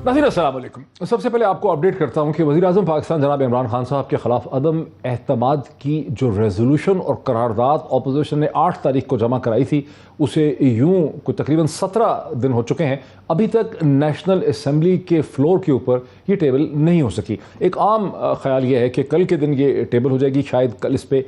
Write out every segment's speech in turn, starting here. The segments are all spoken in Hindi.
नाज़रीन अस्सलाम वालेकुम। सबसे पहले आपको अपडेट करता हूँ कि वज़ीर-ए-आज़म पाकिस्तान जनाब इमरान खान साहब के ख़िलाफ़ अदम एतमाद की जो रेजोल्यूशन और करारदाद अपोजिशन ने 8 तारीख को जमा कराई थी, उसे यूँ कोई तकरीबन 17 दिन हो चुके हैं, अभी तक नेशनल असम्बली के फ्लोर के ऊपर ये टेबल नहीं हो सकी। एक आम ख्याल ये है कि कल के दिन ये टेबल हो जाएगी, शायद कल इस पर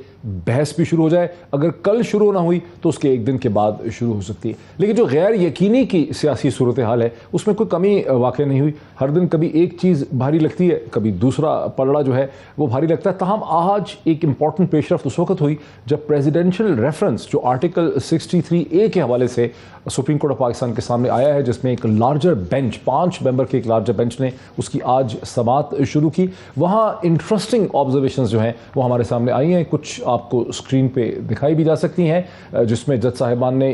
बहस भी शुरू हो जाए। अगर कल शुरू ना हुई तो उसके एक दिन के बाद शुरू हो सकती है। लेकिन जो गैर यकीनी की सियासी सूरत हाल है उसमें कोई कमी वाक़ नहीं हुई। हर दिन कभी एक चीज़ भारी लगती है, कभी दूसरा पलड़ा जो है वो भारी लगता है। ताहम आज एक इंपॉर्टेंट पेशरफ्त उस वक्त हुई जब प्रेसिडेंशियल रेफरेंस जो आर्टिकल 63A के हवाले से सुप्रीम कोर्ट ऑफ पाकिस्तान के सामने आया है, जिसमें एक लार्जर बेंच 5 मेंबर के एक लार्जर बेंच ने उसकी आज समाअत शुरू की। वहाँ इंटरेस्टिंग ऑब्जर्वेशंस जो हैं वो हमारे सामने आई हैं, कुछ आपको स्क्रीन पे दिखाई भी जा सकती हैं, जिसमें जज साहिबान ने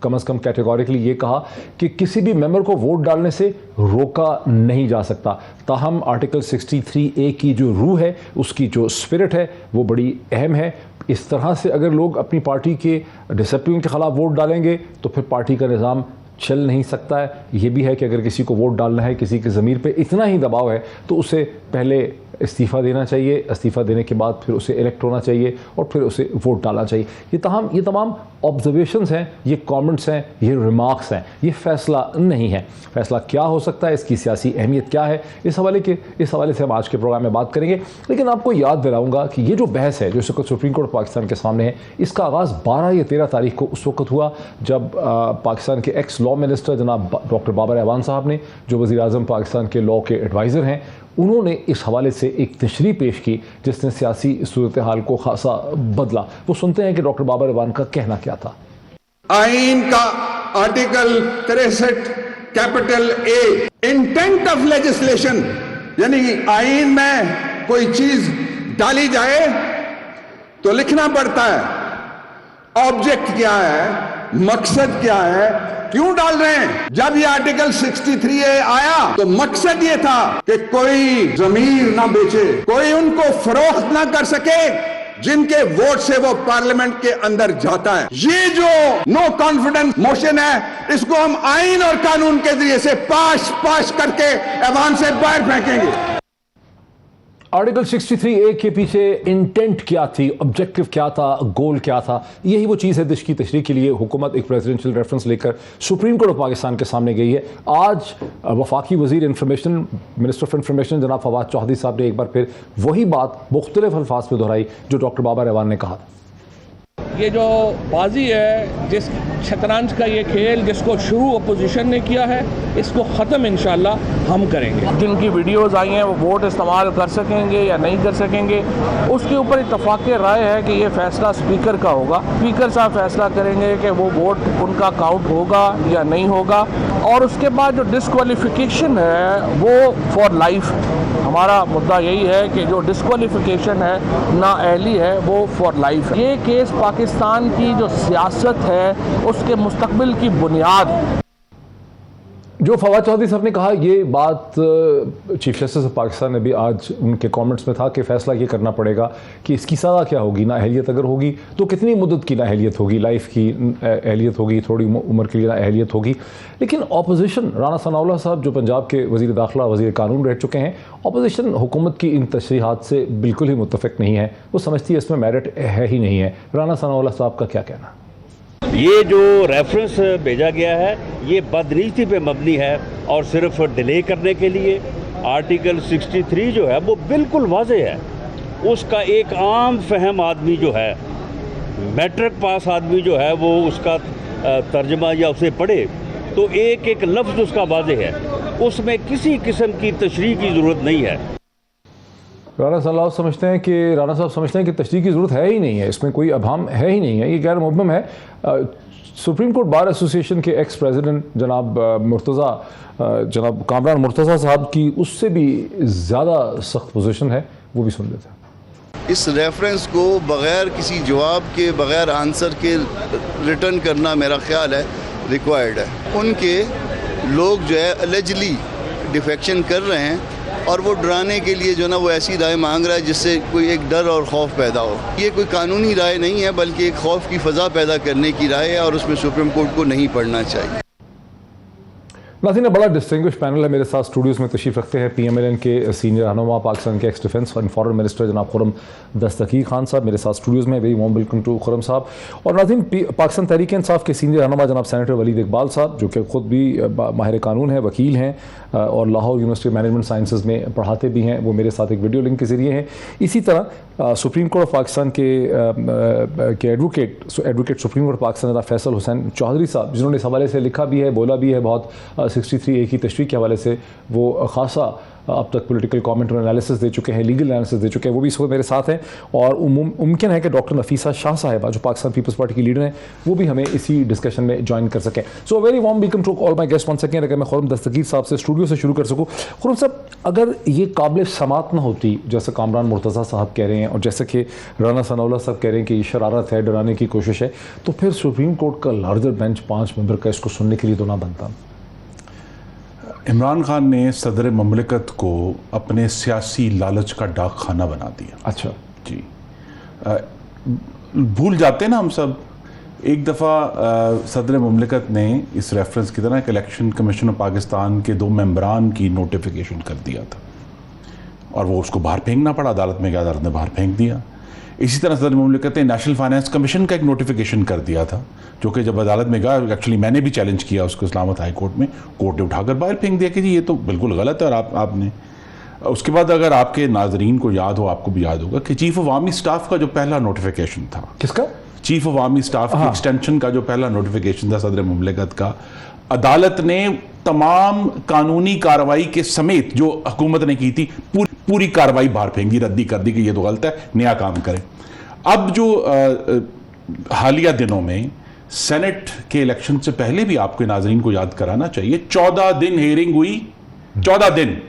कम अज़ कम कैटेगोरिकली ये कहा कि किसी भी मेंबर को वोट डालने से रोका नहीं जा सकता। ताहम आर्टिकल 63A की जो रूह है, उसकी जो स्पिरिट है, वो बड़ी अहम है। इस तरह से अगर लोग अपनी पार्टी के डिसिप्लिन के ख़िलाफ़ वोट डालेंगे तो फिर पार्टी का निज़ाम चल नहीं सकता है। ये भी है कि अगर किसी को वोट डालना है, किसी की ज़मीर पे इतना ही दबाव है तो उसे पहले इस्तीफ़ा देना चाहिए, इस्तीफ़ा देने के बाद फिर उसे इलेक्ट होना चाहिए और फिर उसे वोट डालना चाहिए। ये तमाम ऑब्जर्वेशंस हैं, ये कमेंट्स हैं, ये रिमार्क्स हैं, ये फ़ैसला नहीं है। फ़ैसला क्या हो सकता है, इसकी सियासी अहमियत क्या है, इस हवाले से हम आज के प्रोग्राम में बात करेंगे। लेकिन आपको याद दिलाऊंगा कि ये जो बहस है जो इस वक्त सुप्रीम कोर्ट पाकिस्तान के सामने है, इसका आगाज़ 12 या 13 तारीख को उस वक्त हुआ जब पाकिस्तान के एक्स लॉ मिनिस्टर जनाब डॉक्टर बाबर एवान साहब ने, जो वज़ीर-ए-आज़म पाकिस्तान के लॉ के एडवाइज़र हैं, उन्होंने इस हवाले से एक तशरीह पेश की जिसने सियासी सूरत हाल को खासा बदला। वो सुनते हैं कि डॉक्टर बाबर एवान का कहना क्या था। आईन का article 63 capital A, intent of legislation, यानी आईन में कोई चीज डाली जाए तो लिखना पड़ता है ऑब्जेक्ट क्या है, मकसद क्या है, क्यों डाल रहे हैं। जब ये आर्टिकल 63A आया तो मकसद ये था कि कोई जमीर ना बेचे, कोई उनको फरोख्त ना कर सके जिनके वोट से वो पार्लियामेंट के अंदर जाता है। ये जो नो कॉन्फिडेंस मोशन है, इसको हम आईन और कानून के जरिए से पास करके ऐवान से बाहर फेंकेंगे। आर्टिकल 63A के पीछे इंटेंट क्या थी, ऑब्जेक्टिव क्या था, गोल क्या था, यही वो चीज़ है जिसकी तशरीह के लिए हुकूमत एक प्रेसिडेंशियल रेफरेंस लेकर सुप्रीम कोर्ट ऑफ पाकिस्तान के सामने गई है। आज वफाकी वज़ीर इंफॉर्मेशन, मिनिस्टर ऑफ इंफॉर्मेशन जनाब फवाद चौधरी साहब ने एक बार फिर वही बात मुख्तलिफ अल्फाज में दोहराई जो डॉक्टर बाबर एवान ने कहा था। ये जो बाजी है, जिस शतरंज का ये खेल जिसको शुरू अपोजिशन ने किया है, इसको ख़त्म इंशाल्लाह हम करेंगे। जिनकी वीडियोस आई हैं वो वोट इस्तेमाल कर सकेंगे या नहीं कर सकेंगे, उसके ऊपर इत्तफाक़ राय है कि ये फ़ैसला स्पीकर का होगा। स्पीकर साहब फैसला करेंगे कि वो वोट उनका काउंट होगा या नहीं होगा। और उसके बाद जो डिस्क्वालिफिकेशन है वो फॉर लाइफ। हमारा मुद्दा यही है कि जो डिस्क्वालिफिकेशन है, नाअहली है, वो फॉर लाइफ। ये केस पाकिस्तान की जो सियासत है उसके मुस्तकबिल की बुनियाद। जो फवाद चौधरी साहब ने कहा, ये बात चीफ जस्टिस ऑफ पाकिस्तान ने भी आज उनके कमेंट्स में था कि फ़ैसला ये करना पड़ेगा कि इसकी सज़ा क्या होगी। नाअहलियत अगर होगी तो कितनी मुद्दत की नाअहलियत होगी, लाइफ की अहलियत होगी, थोड़ी उम्र के लिए नाअहलियत होगी। लेकिन अपोजिशन, राना सनाउल्लाह साहब जो पंजाब के वज़ीर दाखिला, वज़ीर कानून रह चुके हैं, अपोजिशन हुकूमत की इन तशरीहात से बिल्कुल ही मुत्तफ़िक नहीं है। वो समझती है इसमें मेरिट है ही नहीं है। राना सनाउल्लाह साहब का क्या कहना? ये जो रेफरेंस भेजा गया है ये बदनीति पे मबनी है और सिर्फ डिले करने के लिए। आर्टिकल 63 जो है वो बिल्कुल वाज़ेह है, उसका एक आम फहम आदमी जो है, मैट्रिक पास आदमी जो है, वो उसका तर्जमा या उसे पढ़े तो एक एक लफ्ज़ उसका वाज़ेह है, उसमें किसी किस्म की तशरीह की ज़रूरत नहीं है। राना साहब समझते हैं कि तशरीह की ज़रूरत है ही नहीं है, इसमें कोई अभाम है ही नहीं है, ये गैर मुबहम है। सुप्रीम कोर्ट बार एसोसिएशन के एक्स प्रेसिडेंट जनाब कामरान मुर्तज़ा साहब की उससे भी ज़्यादा सख्त पोजीशन है, वो भी सुन लेते हैं। इस रेफरेंस को बग़ैर किसी जवाब के, बग़ैर आंसर के रिटर्न करना मेरा ख्याल है रिक्वायर्ड है। उनके लोग जो है एलिजिबली डिफेक्शन कर रहे हैं और वो डराने के लिए जो ना वो ऐसी राय मांग रहा है जिससे कोई एक डर और खौफ पैदा हो। ये कोई कानूनी राय नहीं है बल्कि एक खौफ की फ़ज़ा पैदा करने की राय है और उसमें सुप्रीम कोर्ट को नहीं पढ़ना चाहिए। नाज़रीन, बड़ा डिस्टिंग्विश पैनल है मेरे साथ स्टूडियोज़ में तशरीफ़ रखते हैं PMLN के सीनियर रहनुमा, पाकिस्तान के ex defence and foreign minister जनाब खुर्रम दस्तगीर खान साहब मेरे साथ स्टूडियोज़ में। Very warm welcome to Khurram साहब। और नाज़रीन, पाकिस्तान तहरीक इंसाफ के सीनियर रहनुमा जनाब सेनेटर वलीद इकबाल साहब, जो कि ख़ुद भी माहिर कानून हैं, वकील हैं और लाहौर यूनिवर्सिटी मैनेजमेंट साइंसेज में पढ़ाते भी हैं, वो मेरे साथ एक वीडियो लिंक के ज़रिए हैं। इसी तरह सुप्रीम कोर्ट ऑफ पाकिस्तान के एडवोकेट सुप्रीम कोर्ट पाकिस्तान जनाब फैसल हुसैन चौधरी साहब, जिन्होंने इस हवाले से लिखा भी है, बोला भी है बहुत 63A की तशरीह के हवाले से वो खासा अब तक पॉलिटिकल कमेंट और एनालिसिस दे चुके हैं, लीगल एनालिसिस दे चुके हैं, वो भी इस वक्त मेरे साथ हैं। और मुमकिन है कि डॉक्टर नफीसा शाह साहिबा, जो पाकिस्तान पीपल्स पार्टी की लीडर हैं, वो भी हमें इसी डिस्कशन में ज्वाइन कर सकें। So very warm welcome to all my guest one second. अगर मैं खुर्रम दस्तगीर साहब से स्टूडियो से शुरू कर सकूँ। खुर्रम साहब, अगर ये काबिल समात ना होती, जैसे कामरान मुर्तज़ा साहब कह रहे हैं और जैसे कि राना सनाउल्लाह साहब कह रहे हैं कि ये शरारत है, डराने की कोशिश है, तो फिर सुप्रीम कोर्ट का लार्जर बेंच 5 मेंबर का इसको सुनने के लिए तो ना बनता। इमरान खान ने सदर ममलिकत को अपने सियासी लालच का डाक खाना बना दिया। अच्छा जी, भूल जाते हैं ना हम सब। एक दफ़ा सदर ममलिकत ने इस रेफरेंस की तरह इलेक्शन कमीशन ऑफ पाकिस्तान के 2 मेंबरान की नोटिफिकेशन कर दिया था और वो उसको बाहर फेंकना पड़ा, अदालत में गया, अदालत ने बाहर फेंक दिया। इसी तरह सदर ममलिकत ने नेशनल फाइनेंस कमीशन का एक नोटिफिकेशन कर दिया था, जो कि जब अदालत में गया, एक्चुअली मैंने भी चैलेंज किया उसको इस्लामाबाद हाई कोर्ट में, कोर्ट ने उठाकर बाहर फेंक दिया कि जी ये तो बिल्कुल गलत है। और आपने उसके बाद, अगर आपके नाजरीन को याद हो, आपको भी याद होगा कि चीफ ऑफ आर्मी स्टाफ का जो पहला नोटिफिकेशन था, किसका? चीफ ऑफ आर्मी स्टाफ की एक्सटेंशन का जो पहला नोटिफिकेशन था सदर ममलिकत का, अदालत ने तमाम कानूनी कार्रवाई के समेत जो हुकूमत ने की थी पूरी कार्रवाई बाहर फेंक दी, रद्दी कर दी कि ये तो गलत है, नया काम करें। अब जो हालिया दिनों में सेनेट के इलेक्शन से पहले भी आपके नाजरीन को याद कराना चाहिए, 14 दिन हेयरिंग हुई, 14 दिन,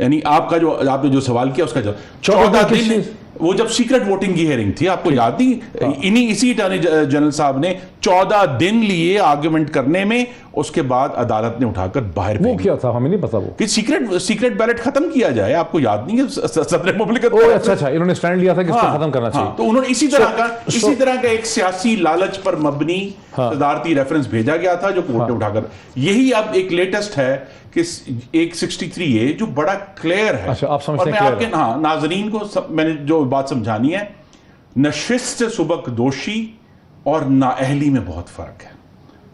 यानी आपने जो सवाल किया उसका 14 दिन, वो जब सीक्रेट वोटिंग की हेयरिंग थी, आपको याद नहीं? इसी अटॉर्नी जनरल साहब ने 14 दिन लिए आर्गुमेंट करने में, उसके बाद अदालत ने उठाकर बाहर वो क्या था, हमें नहीं पता वो कि सीक्रेट बैलेट खत्म किया जाए। आपको याद नहीं है? सदर ममलिकत अच्छा, इन्होंने स्टैंड लिया था कि इसको खत्म करना चाहिए। तो उन्होंने इसी तरह का एक सियासी लालच पर मबनी सदारती रेफरेंस भेजा गया था, जो कोर्ट ने उठाकर, यही अब एक लेटेस्ट है कि एक 63A जो बड़ा क्लियर है। अच्छा, आप समझते हैं? और मैं आपके नाजरीन को मैंने जो बात समझानी है, नशिस्त से सुबक दोषी और नाअहली में बहुत फर्क है।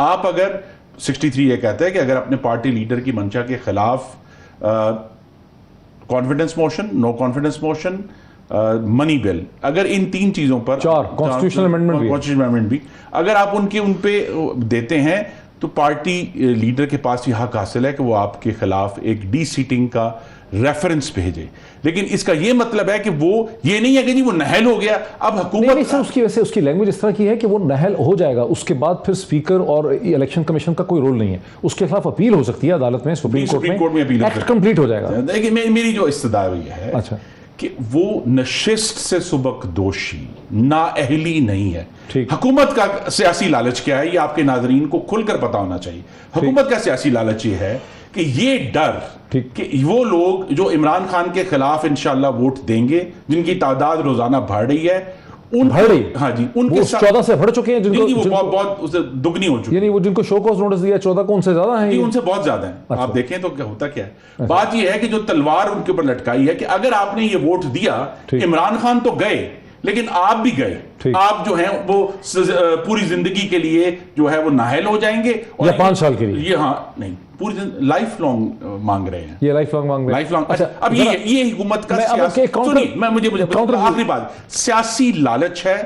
आप अगर 63A कहते हैं कि अगर अपने पार्टी लीडर की मंशा के खिलाफ confidence motion, no confidence motion, money bill, अगर इन 3 चीजों पर, 4 कॉन्स्टिट्यूशनल अमेंडमेंट भी अगर आप उन पे देते हैं, तो पार्टी लीडर के पास यह हक हासिल है कि वो आपके खिलाफ एक डी सीटिंग का रेफरेंस भेजे। लेकिन इसका ये मतलब है कि वो ये नहीं है कि जी वो नहल हो गया, अब हुकूमत नहीं सर, उसकी वैसे उसकी लैंग्वेज इस तरह की है कि वो नहल हो जाएगा, उसके बाद फिर स्पीकर और इलेक्शन कमीशन का कोई रोल नहीं है, उसके खिलाफ अपील हो सकती है अदालत में, सुप्रीम कोर्ट में अपील, एक्ट कंप्लीट हो जाएगा। देखिए, मेरी जो इस्तदा है, अच्छा, कि वो नशिस्त से सुबक दोषी, नाअहली नहीं है। ठीक। हुकूमत का सियासी लालच क्या है, ये आपके नाजरीन को खुलकर पता होना चाहिए। हुकूमत का सियासी लालच ये है कि ये डर कि वो लोग जो इमरान खान के खिलाफ इंशाल्लाह वोट देंगे, जिनकी तादाद रोजाना बढ़ रही है, हाँ जी, उनके 14 से बढ़ चुके हैं, जिनको बहुत उससे दुगनी हो चुकी है, यानी वो जिनको शो कॉज नोटिस दिया 14 को, उनसे ज्यादा है, उनसे बहुत ज्यादा है। अच्छा। आप देखें तो क्या होता क्या है। बात ये है कि जो तलवार उनके ऊपर लटकाई है कि अगर आपने ये वोट दिया, इमरान खान तो गए, लेकिन आप भी गए, आप जो हैं वो पूरी जिंदगी के लिए जो है वो नाहल हो जाएंगे, या 5 साल के लिए, ये नहीं, पूरी लाइफ लॉन्ग मांग रहे हैं, ये लाइफ लॉन्ग मांग रहे हैं, लाइफ लॉन्ग। अच्छा, अब ये हुकूमत का आखिरी बात, सियासी लालच है,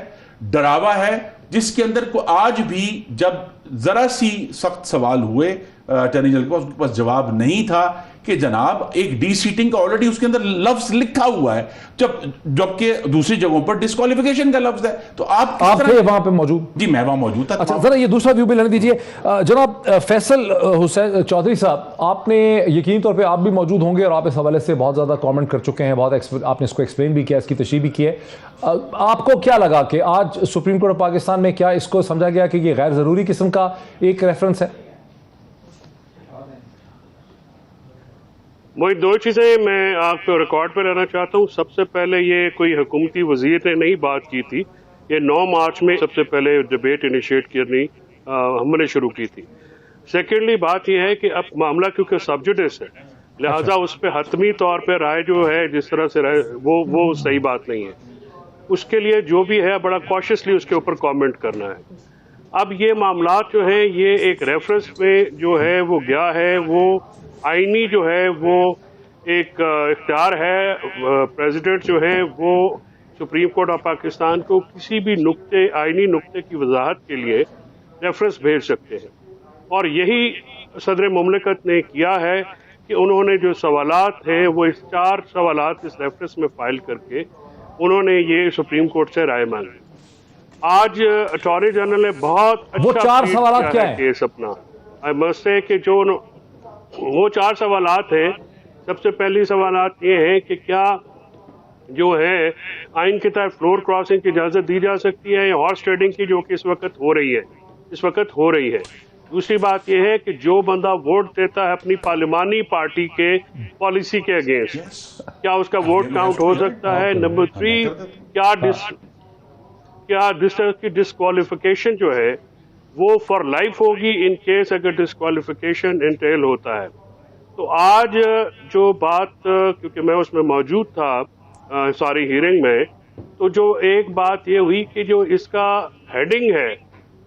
डरावा है, जिसके अंदर को आज भी जब जरा सी सख्त सवाल हुए अटॉर्नी जनरल के पास, उनके पास जवाब नहीं था कि जनाब एक डी सीटिंग का ऑलरेडी उसके अंदर लफ्ज लिखा हुआ है, जबकि दूसरी जगहों पर डिस्क्वालिफिकेशन का लफ्ज है। तो आप थे वहां पे मौजूद? जी, मैं वहां मौजूद था। अच्छा, जरा ये दूसरा व्यू भी लेने दीजिए। जनाब फैसल हुसैन चौधरी साहब, आपने यकीनी तौर पे आप भी मौजूद होंगे और आप इस हवाले से बहुत ज़्यादा कमेंट कर चुके हैं, बहुत आपने इसको एक्सप्लेन भी किया, इसकी तशरीह भी की है। आपको क्या लगा कि आज सुप्रीम कोर्ट ऑफ पाकिस्तान में क्या इसको समझा गया कि ये गैर ज़रूरी किस्म का एक रेफरेंस है? वही 2 चीज़ें मैं आपको रिकॉर्ड पर रहना चाहता हूँ। सबसे पहले, ये कोई हुकूमती वज़ीर ने नहीं बात की थी, ये 9 मार्च में सबसे पहले डिबेट इनिशिएट करनी हमने शुरू की थी। सेकेंडली बात यह है कि अब मामला क्योंकि सब्जुडिस है, लिहाजा उस पर हतमी तौर पर राय जो है जिस तरह से राय वो सही बात नहीं है। उसके लिए जो भी है बड़ा कॉशियसली उसके ऊपर कमेंट करना है। अब ये मामलात जो हैं ये एक रेफरेंस में जो है वो गया है, वो आईनी जो है वो एक इख्तियार है। प्रेसिडेंट जो है वो सुप्रीम कोर्ट ऑफ पाकिस्तान को किसी भी नुक्ते आईनी नुक्ते की वजाहत के लिए रेफरेंस भेज सकते हैं, और यही सदर मुमलिकत ने किया है कि उन्होंने जो सवालात हैं वो इस 4 सवालात इस रेफरेंस में फाइल करके उन्होंने ये सुप्रीम कोर्ट से राय मांगी। आज अटॉर्नी जनरल ने बहुत अच्छा वो 4 सवालात क्या है केस अपना। आई मस्ट से कि जो वो 4 सवालात हैं, सबसे पहली सवालात ये हैं कि क्या जो है आइन के तहत फ्लोर क्रॉसिंग की इजाज़त दी जा सकती है या हॉर्स ट्रेडिंग की, जो कि इस वक्त हो रही है। दूसरी बात यह है कि जो बंदा वोट देता है अपनी पार्लिमानी पार्टी के पॉलिसी के अगेंस्ट, क्या उसका वोट काउंट हो सकता है। नंबर 3, क्या की डिस्क्वालिफिकेशन जो है वो फॉर लाइफ होगी इन केस अगर डिस्क्वालिफिकेशन इंटेल होता है। तो आज जो बात, क्योंकि मैं उसमें मौजूद था सारी हियरिंग में, तो जो एक बात ये हुई कि जो इसका हेडिंग है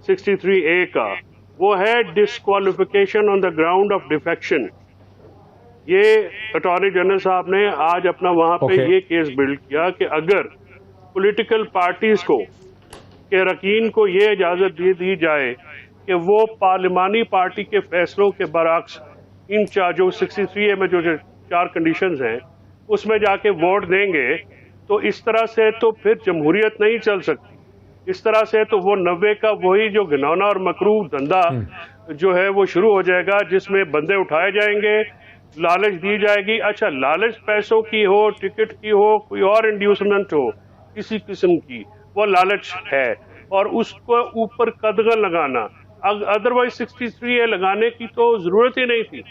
63A का, वो है disqualification on the ground of defection. ये अटॉर्नी जनरल साहब ने आज अपना वहां पे ये केस बिल्ड किया कि अगर पॉलिटिकल पार्टीज को के अरकान को ये इजाजत दी जाए कि वो पार्लिमानी पार्टी के फैसलों के बरअक्स इन जो 63A में जो 4 कंडीशंस हैं उसमें जाके वोट देंगे, तो इस तरह से तो फिर जमहूरियत नहीं चल सकती। इस तरह से तो वो 90 का वही जो घिनौना और मकरूह धंधा जो है वो शुरू हो जाएगा, जिसमें बंदे उठाए जाएंगे, लालच दी जाएगी। अच्छा, लालच पैसों की हो, टिकट की हो, कोई और इंड्यूसमेंट हो किसी किस्म की, वो लालच है, और उसको ऊपर कदगन लगाना। अदरवाइज 63A लगाने की तो जरूरत ही नहीं थी,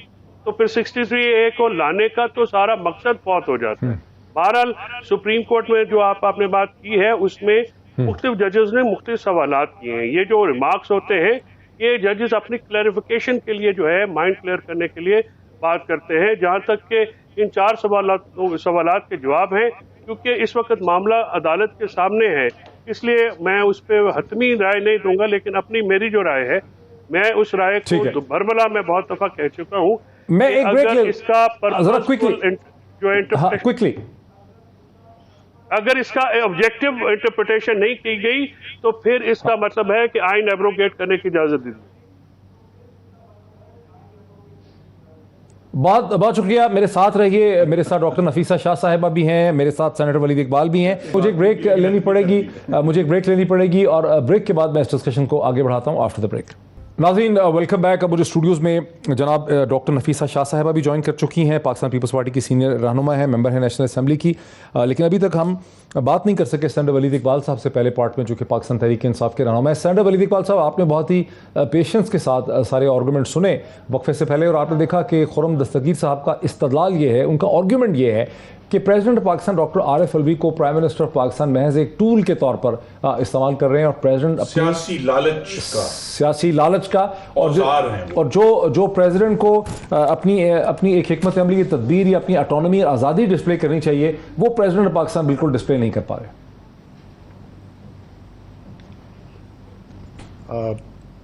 तो फिर 63A को लाने का तो सारा मकसद फौत हो जाता है। बहरहाल सुप्रीम कोर्ट में जो आपने बात की है उसमें मुख्तलिफ जजेस ने मुख्तलिफ सवालात किए हैं। ये जो रिमार्क्स होते हैं ये जजेस अपनी क्लैरिफिकेशन के लिए जो है माइंड क्लियर करने के लिए बात करते हैं। जहां तक के इन 4 सवालात के जवाब हैं, क्योंकि इस वक्त मामला अदालत के सामने है, इसलिए मैं उस पर हतमी राय नहीं दूंगा, लेकिन अपनी मेरी जो राय है मैं उस राय को भरबला मैं बहुत दफा कह चुका हूँ। मैं एक ब्रेक इसका क्विकली अगर इसका ऑब्जेक्टिव इंटरप्रिटेशन नहीं की गई तो फिर इसका मतलब है कि आइन एब्रोगेट करने की इजाजत दी। बहुत शुक्रिया। मेरे साथ रहिए। मेरे साथ डॉक्टर नफीसा शाह साहिबा भी हैं, मेरे साथ सेनेटर वलीद इकबाल भी हैं। मुझे एक ब्रेक लेनी पड़ेगी और ब्रेक के बाद मैं इस डिस्कशन को आगे बढ़ाता हूं आफ्टर द ब्रेक। नाज़रीन, वेलकम बैक। अब मुझे स्टूडियोज़ में जनाब डॉक्टर नफीसा शाह साहिबा भी ज्वाइन कर चुकी हैं, पाकिस्तान पीपल्स पार्टी की सीनियर रहनुमा है, मेंबर है नेशनल असेंबली की। लेकिन अभी तक हम बात नहीं कर सके सेनेटर वलीद इकबाल साहब से पहले पार्ट में, जो कि पाकिस्तान तहरीक इंसाफ के रहनुमा है। सेनेटर वलीद इकबाल साहब, आपने बहुत ही पेशेंस के साथ सारे आर्गूमेंट सुने वक्फे से पहले, और आपने देखा कि खुर्रम दस्तगीर साहब का इस्तदलाल ये है, उनका आर्गूमेंट ये है कि president of Pakistan doctor Arif Alvi को प्राइम मिनिस्टर ऑफ पाकिस्तान महज एक टूल के तौर पर इस्तेमाल कर रहे हैं, और प्रेसिडेंट सियासी लालच का और जो प्रेसिडेंट को अपनी एक हिकमत अमली की तदबीर या अपनी ऑटोनॉमी और आज़ादी डिस्प्ले करनी चाहिए, वो प्रेसिडेंट ऑफ पाकिस्तान बिल्कुल डिस्प्ले नहीं कर पा रहे।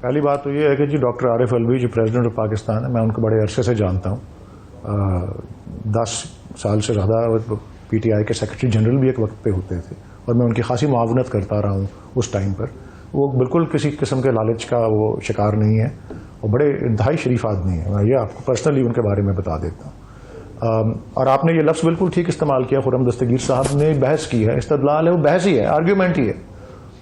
पहली बात तो ये है कि जी डॉक्टर आरिफ अलवी जो प्रेसिडेंट ऑफ पाकिस्तान है, मैं उनको बड़े अरसे से जानता हूँ। 10 साल से ज़्यादा PTI के सेक्रेटरी जनरल भी एक वक्त पे होते थे, और मैं उनकी खासी मुआवनत करता रहा हूँ उस टाइम पर। वो बिल्कुल किसी किस्म के लालच का वो शिकार नहीं है, और बड़े इंतहाई शरीफ आदमी है। मैं ये आपको पर्सनली उनके बारे में बता देता हूँ। और आपने ये लफ्ज़ बिल्कुल ठीक इस्तेमाल किया, खुर्रम दस्तगीर साहब ने बहस की है, इस्तदलाल है, वो बहस ही है, आर्ग्यूमेंट ही है।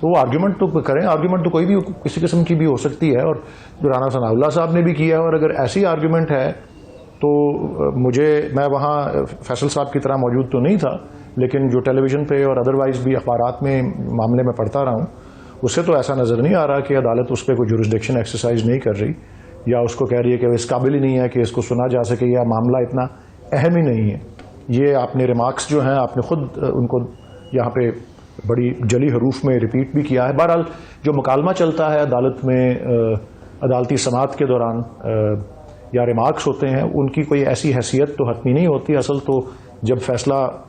तो वो आर्ग्यूमेंट तो करें, आर्ग्यूमेंट तो कोई भी किसी किस्म की भी हो सकती है, और जो राना सनाउल्लाह साहब ने भी किया है। और अगर ऐसी आर्ग्यूमेंट है तो मैं वहाँ फैसल साहब की तरह मौजूद तो नहीं था, लेकिन जो टेलीविज़न पे और अदरवाइज़ भी अखबारात में मामले में पढ़ता रहा हूँ, उससे तो ऐसा नज़र नहीं आ रहा कि अदालत उस पर कोई जुरिस्डिक्शन एक्सरसाइज नहीं कर रही, या उसको कह रही है कि इस काबिल ही नहीं है कि इसको सुना जा सके, या मामला इतना अहम ही नहीं है। ये आपने रिमार्क्स जो हैं आपने खुद उनको यहाँ पे बड़ी जली हरूफ में रिपीट भी किया है। बहरहाल जो मुकालमा चलता है अदालत में अदालती समाअत के दौरान या रिमार्क्स होते हैं, उनकी कोई ऐसी हैसियत तो हतमी नहीं होती। असल तो जब फैसला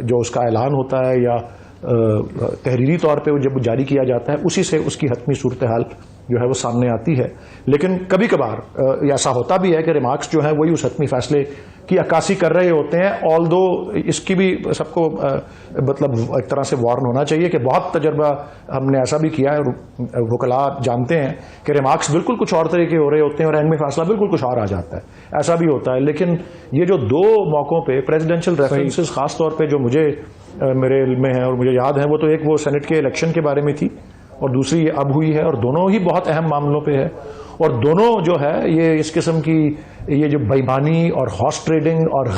जो उसका ऐलान होता है या तहरीरी तौर पे जब जारी किया जाता है, उसी से उसकी हतमी सूरत हाल जो है वो सामने आती है। लेकिन कभी कभार ऐसा होता भी है कि रिमार्क्स जो है वही उस हतमी फैसले की अक्कासी कर रहे होते हैं। ऑल दो इसकी भी सबको मतलब एक तरह से वार्न होना चाहिए कि बहुत तजर्बा हमने ऐसा भी किया है, वकला जानते हैं कि रिमार्क्स बिल्कुल कुछ और तरह के हो रहे होते हैं और एंड में फैसला बिल्कुल कुछ और आ जाता है, ऐसा भी होता है। लेकिन ये जो दो मौकों पे प्रेसिडेंशियल रेफरेंसेस खास तौर पे जो मुझे मेरे इल्म में है और मुझे याद है, वो तो एक वो सेनेट के इलेक्शन के बारे में थी और दूसरी ये अब हुई है, और दोनों ही बहुत अहम मामलों पे है। और दोनों जो है ये इस किस्म की ये जो बेईमानी और हॉर्स ट्रेडिंग और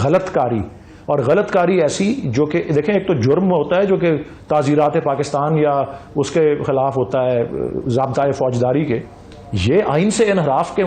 गलतकारी ऐसी जो कि देखें, एक तो जुर्म होता है जो कि ताज़ीरात पाकिस्तान या उसके खिलाफ होता है ज़ाब्ता फौजदारी के, ये आइन से इनहराफ के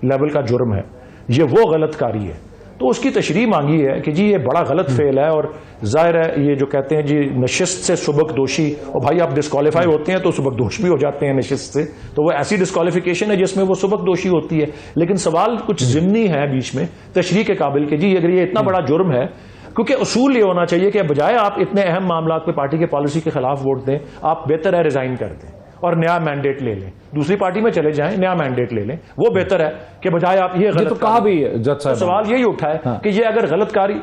लेवल का जुर्म है, ये वो गलतकारी है। तो उसकी तशरीह मांगी है कि जी ये बड़ा गलत फेल है, और जाहिर है ये जो कहते हैं जी नशिस्त से सुबक दोषी, और भाई आप डिस्क्वालीफाई होते हैं तो सुबक दोष भी हो जाते हैं नशिस्त से, तो वो ऐसी डिस्क्वालिफिकेशन है जिसमें वो सुबक दोषी होती है। लेकिन सवाल कुछ ज़िम्नी है बीच में तशरीह के काबिल कि जी अगर ये इतना बड़ा जुर्म है, क्योंकि उसूल ये होना चाहिए कि बजाय आप इतने अहम मामला पे पार्टी के पॉलिसी के खिलाफ वोट दें, आप बेहतर है रिजाइन कर दें और नया मैंडेट ले लें, दूसरी पार्टी में चले जाएं, नया मैंडेट ले लें, वो बेहतर है कि बजाय आप ये गलत तो कहा भी जज साहब, सवाल यही उठा है कि ये अगर गलतकारी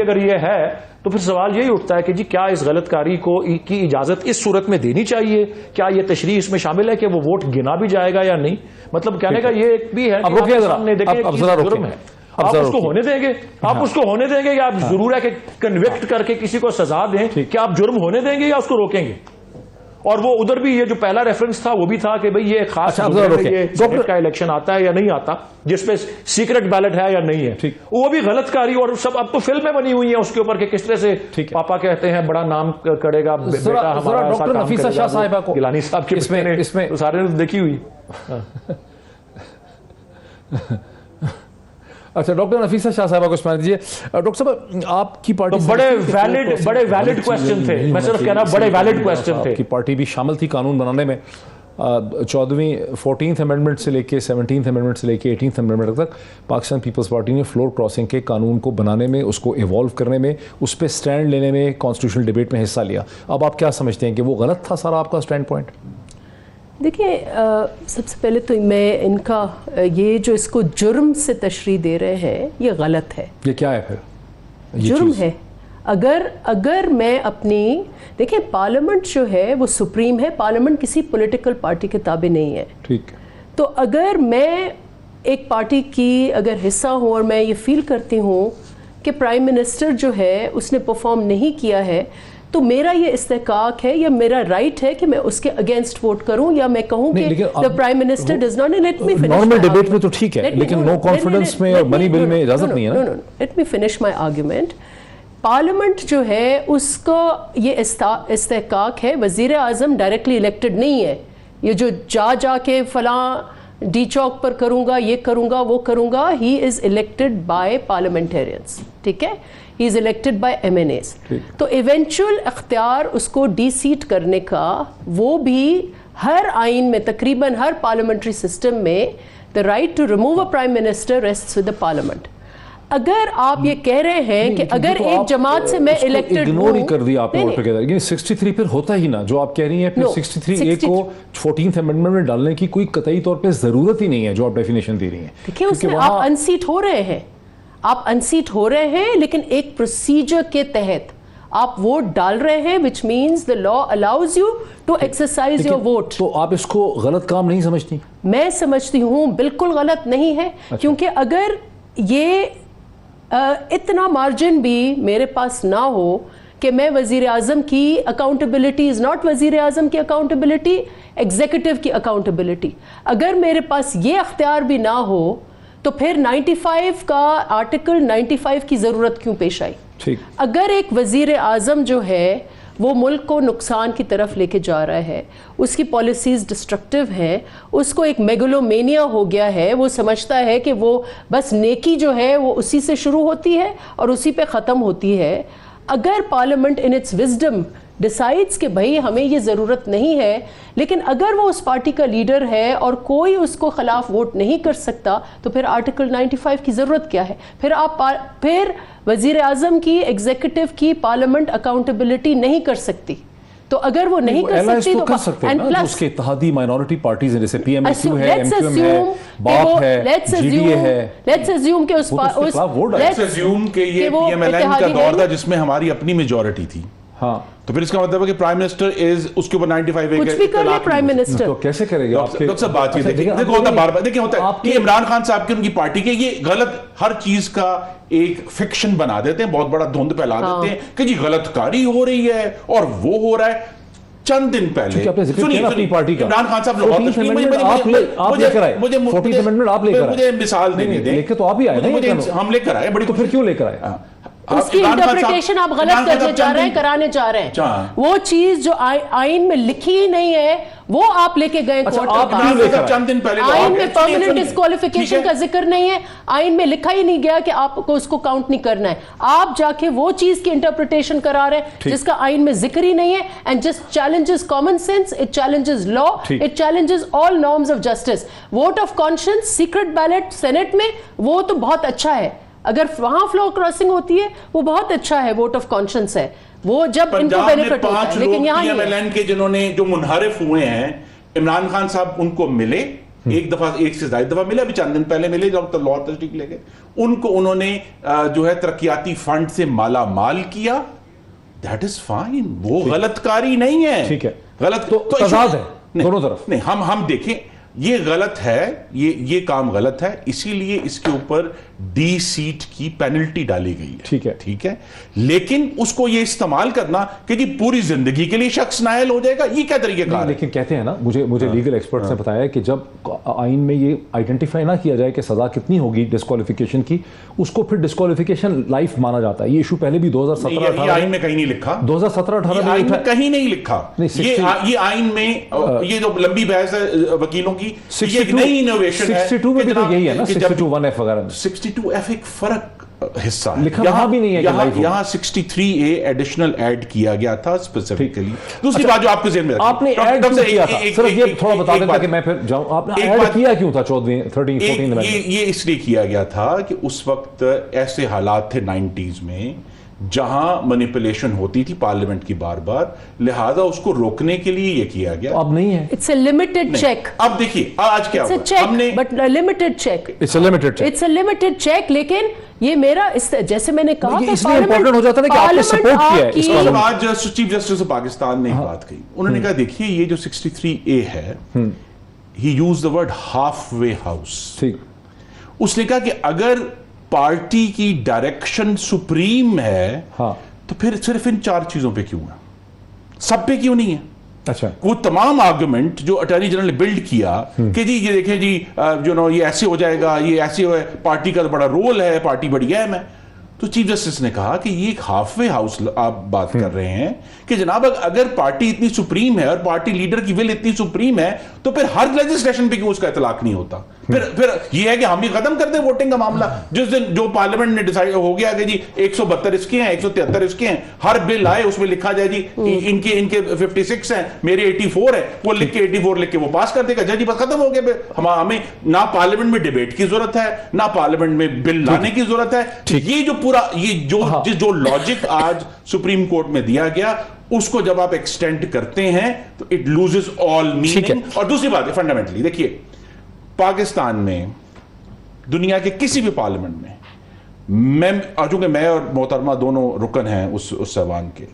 अगर ये है तो फिर सवाल यही उठता है कि जी क्या इस गलतकारी को की इजाजत इस सूरत में देनी चाहिए? क्या ये तशरीह इसमें शामिल है कि वो वोट गिना भी जाएगा या नहीं? मतलब कहने का ये एक भी है अब रुकिए जरा, जुर्म है, आप उसको होने देंगे? आप उसको होने देंगे या आप जरूर है कि कन्विक्ट करके किसी को सजा दें? क्या आप जुर्म होने देंगे या उसको रोकेंगे? और वो उधर भी ये जो पहला रेफरेंस था वो भी था कि भाई ये खास ये सेनेट का इलेक्शन आता है या नहीं आता, जिसपे सीक्रेट बैलेट है या नहीं है, वो भी गलतकारी। और सब अब तो फिल्में बनी हुई हैं उसके ऊपर कि किस तरह से पापा कहते हैं बड़ा नाम करेगा बेटा हमारा, डॉक्टर नफीसा शाह साहिबा को गिलानी साहब की इसमें सारे ने देखी हुई। अच्छा, डॉक्टर नफीसा शाह साहबा को सुना दीजिए। डॉक्टर साहब, आपकी पार्टी तो बड़े वैलिड क्वेश्चन थे, मैं सिर्फ कहना बड़े वैलिड क्वेश्चन थे। आपकी पार्टी भी शामिल थी कानून बनाने में। 14वीं अमेंडमेंट से लेके 17th अमेंडमेंट से लेके 18th अमेंडमेंट तक पाकिस्तान पीपल्स पार्टी ने फ्लोर क्रॉसिंग के कानून को बनाने में, उसको इवॉल्व करने में, उस पर स्टैंड लेने में, कॉन्स्टिट्यूशनल डिबेट में हिस्सा लिया। अब आप क्या समझते हैं कि वो गलत था सारा आपका स्टैंड पॉइंट? देखिए, सबसे पहले तो मैं इनका ये जो इसको जुर्म से तशरीह दे रहे हैं ये गलत है। ये क्या है फिर? जुर्म है। अगर मैं अपनी, देखिए पार्लियामेंट जो है वो सुप्रीम है, पार्लियामेंट किसी पॉलिटिकल पार्टी के ताबे नहीं है। ठीक। तो अगर मैं एक पार्टी की अगर हिस्सा हूँ और मैं ये फील करती हूँ कि प्राइम मिनिस्टर जो है उसने परफॉर्म नहीं किया है, तो मेरा ये इस्तेकाक है या मेरा राइट है कि मैं उसके अगेंस्ट वोट करूं या मैं कहूं कि the prime minister does not. Let me finish. Normal debate में तो ठीक है, लेकिन नो कॉन्फिडेंस में और मनी बिल में इजाजत नहीं है ना। Let me finish my argument. Parliament जो है उसका ये इस्तेकाक है, वजीर आजम डायरेक्टली इलेक्टेड नहीं है। ये जो जाके फलां डी चौक पर करूंगा, ये करूंगा, वो करूंगा, he is elected by parliamentarians, ठीक है, he is elected by MNAs। तो इवेंचुअल अख्तियार उसको डी-सीट करने का वो भी हर आइन में, तकरीबन हर पार्लियामेंट्री सिस्टम में the right to remove a prime minister rests with the parliament. अगर आप ये कह रहे हैं कि अगर तो एक जमात से मैं इलेक्टेड इग्नोर ही कर दिया आपने ऑलटुगेदर, लेकिन 63 फिर होता ही ना जो आप कह रही हैं। फिर 63A को 14th अमेंडमेंट में डालने की कोई कतई तौर पे जरूरत ही नहीं है जो आप डेफिनेशन दे रही हैं। देखिए उसमें आप अनसीट हो रहे हैं, आप अनसीट हो रहे हैं, लेकिन एक प्रोसीजर के तहत आप वोट डाल रहे हैं, which means the law allows you to exercise your vote. तो आप इसको गलत काम नहीं समझती? मैं समझती हूं बिल्कुल गलत नहीं है। क्योंकि अगर ये इतना मार्जिन भी मेरे पास ना हो कि मैं वजीर आजम की अकाउंटेबिलिटी इज नॉट वजीर आजम की अकाउंटेबिलिटी, एग्जीक्यूटिव की अकाउंटेबिलिटी, अगर मेरे पास ये अख्तियार भी ना हो तो फिर 95 का आर्टिकल 95 की जरूरत क्यों पेश आई? ठीक। अगर एक वजीर आजम जो है वो मुल्क को नुकसान की तरफ लेके जा रहा है, उसकी पॉलिसीज डिस्ट्रक्टिव हैं, उसको एक मेगलोमेनिया हो गया है, वो समझता है कि वो बस नेकी जो है वो उसी से शुरू होती है और उसी पे ख़त्म होती है। अगर parliament in its wisdom decides कि भाई हमें ये ज़रूरत नहीं है, लेकिन अगर वो उस पार्टी का लीडर है और कोई उसको खिलाफ वोट नहीं कर सकता, तो फिर आर्टिकल 95 की ज़रूरत क्या है? फिर वज़ीर आज़म की, एग्जीक्यूटिव की पार्लियामेंट अकाउंटेबिलिटी नहीं कर सकती। तो अगर वो नहीं कर सकती तो कर सकते हैं ना, उसके इत्तेहादी माइनॉरिटी पार्टीज हैं, जैसे पीएमएक्यू है, एमक्यूएम है, बाप है, जीडीए है। लेट्स अज्यूम के लेट्स अज्यूम के ये पीएमएलएन का दौर था जिसमें हमारी अपनी मेजॉरिटी थी। हाँ, तो फिर इसका मतलब है कि प्राइम मिनिस्टर इज उसके ऊपर 95 कुछ भी कर ले प्राइम मिनिस्टर, तो कैसे करेंगे? डॉक्टर साहब बात ये देखिए, देखो होता बार-बार देखिए होता है कि इमरान खान साहब की उनकी पार्टी के ये गलत हर चीज का एक फिक्शन बना देते हैं, बहुत बड़ा धुंध फैला देते हैं कि जी गलतकारी हो रही है और वो हो रहा है। चंद दिन पहले सुनिए अपनी पार्टी का इमरान खान साहब आप लेकर आए, 14th अमेंडमेंट आप लेकर आए, मुझे मिसाल देने दें, लेकर तो आप ही आए ना, हम लेकर आए, बड़ी तो फिर क्यों लेकर आए? उसकी इंटरप्रिटेशन आप गलत करने जा रहे हैं, कराने जा रहे हैं। वो चीज जो आइन में लिखी ही नहीं है वो आप लेके गए कोर्ट में। चंद दिन पहले आइन में परमानेंट डिस्क्वालिफिकेशन का जिक्र नहीं है, आइन में लिखा ही नहीं गया कि आपको उसको काउंट नहीं करना है। आप जाके वो चीज की इंटरप्रिटेशन करा रहे हैं जिसका आइन में जिक्र ही नहीं है, and just challenges common sense, it challenges law, it challenges all norms of justice. Vote of conscience, secret ballot senate में, वो तो बहुत अच्छा है, अगर वहां फ्लोर क्रॉसिंग होती है वो बहुत अच्छा है, वोट ऑफ कॉन्शियंस है वो जब इनको बेनिफिट होता है, लेकिन यहाँ पीएमएलएन के जिन्होंने जो मुनहरिफ हुए हैं, इमरान खान साहब उनको मिले एक दफा, एक से ज्यादा दफा मिले, अभी चंद दिन पहले मिले जब तो लाहौर तशरीफ ले गए, उनको उन्होंने जो है तरक्याती फंड से माला माल किया, दैट इज फाइन, वो गलतकारी नहीं है, ठीक है, गलत तो तजाद है दोनों तरफ। नहीं, हम देखें ये गलत है, ये काम गलत है, इसीलिए इसके ऊपर डी सीट की पेनल्टी डाली गई है, ठीक है, लेकिन उसको ये इस्तेमाल करना कि जी पूरी जिंदगी के लिए शख्स नाअहल हो जाएगा, ये क्या तरीके का? लेकिन कहते हैं ना, मुझे लीगल एक्सपर्ट्स ने बताया कि जब आइन में ये आइडेंटिफाई ना किया जाए कि सजा कितनी होगी डिस्क्वालिफिकेशन की, उसको फिर डिस्क्वालिफिकेशन लाइफ माना जाता है। ये इशू पहले भी 2017-18 आइन में कहीं नहीं लिखा, 2017-18 में कहीं नहीं लिखा, ये आइन में ये जो लंबी बहस है वकीलों की, ये एक नई इनोवेशन है। 62 में भी तो यही है ना, 62(1)(f) वगैरह, 62(f) एक फरक हिस्सा है, लिखा वहां भी नहीं है, यहाँ 63A एडिशनल ऐड किया गया था स्पेसिफिकली। दूसरी बात जो आपके ज़हन में आपने ऐड किया था, सिर्फ ये थोड़ा बता दें ताकि मैं फिर जाऊं, आपने ऐड किया क्यों था 13-14 में? ये इसलिए किया गया था कि उस वक्त ऐसे हालात थे 90s में जहां मैनिपुलेशन होती थी पार्लियामेंट की बार बार, लिहाजा उसको रोकने के लिए ये किया गया। अब नहीं है, इट्स अ लिमिटेड चेक। अब देखिए आज क्या हुआ, हमने but limited check, it's a limited check, it's a limited check. लेकिन ये मेरा जैसे मैंने कहा कि इसलिए इंपॉर्टेंट हो जाता है कि आपने सपोर्ट किया है इसको। आज चीफ जस्टिस ऑफ पाकिस्तान ने एक बात कही, उन्होंने कहा देखिए ये जो 63A है, ही used the word half way house. ठीक, उसने कहा कि अगर पार्टी की डायरेक्शन सुप्रीम है, हाँ, तो फिर सिर्फ इन 4 चीजों पे क्यों है, सब पे क्यों नहीं है? अच्छा, वो तमाम आर्गुमेंट जो अटॉर्नी जनरल ने बिल्ड किया कि जी ये देखें जी ये ऐसे हो जाएगा, ये ऐसे हो, पार्टी का तो बड़ा रोल है, पार्टी बड़ी अहम है, तो चीफ जस्टिस ने कहा कि ये एक हाफ वे हाउस आप बात कर रहे हैं कि जनाब अगर पार्टी इतनी सुप्रीम है और पार्टी लीडर की विल इतनी सुप्रीम है, तो फिर हर लेजिस्लेशन पे क्यों उसका इतलाक नहीं होता? फिर ये है कि हम ही खत्म कर दें वोटिंग का मामला। जिस दिन जो पार्लियामेंट ने डिसाइड हो गया कि जी 172 इसके हैं, 173 इसके हैं, हर बिल आए उसमें लिखा जाए जी इनके 56 हैं, मेरे 84 है, वो लिख के 84 लिख के वो पास कर देगा, जी बस खत्म हो गया। हमें ना पार्लियामेंट में डिबेट की जरूरत है, ना पार्लियामेंट में बिल लाने की जरूरत है। ये जो पूरा जो लॉजिक आज सुप्रीम कोर्ट में दिया गया, उसको जब आप एक्सटेंड करते हैं तो इट लूजेस ऑल मीनिंग। और दूसरी बात है फंडामेंटली देखिए, पाकिस्तान में दुनिया के किसी भी पार्लियामेंट में चूंकि मैं और मोहतरमा दोनों रुकन हैं उस ऐवान के,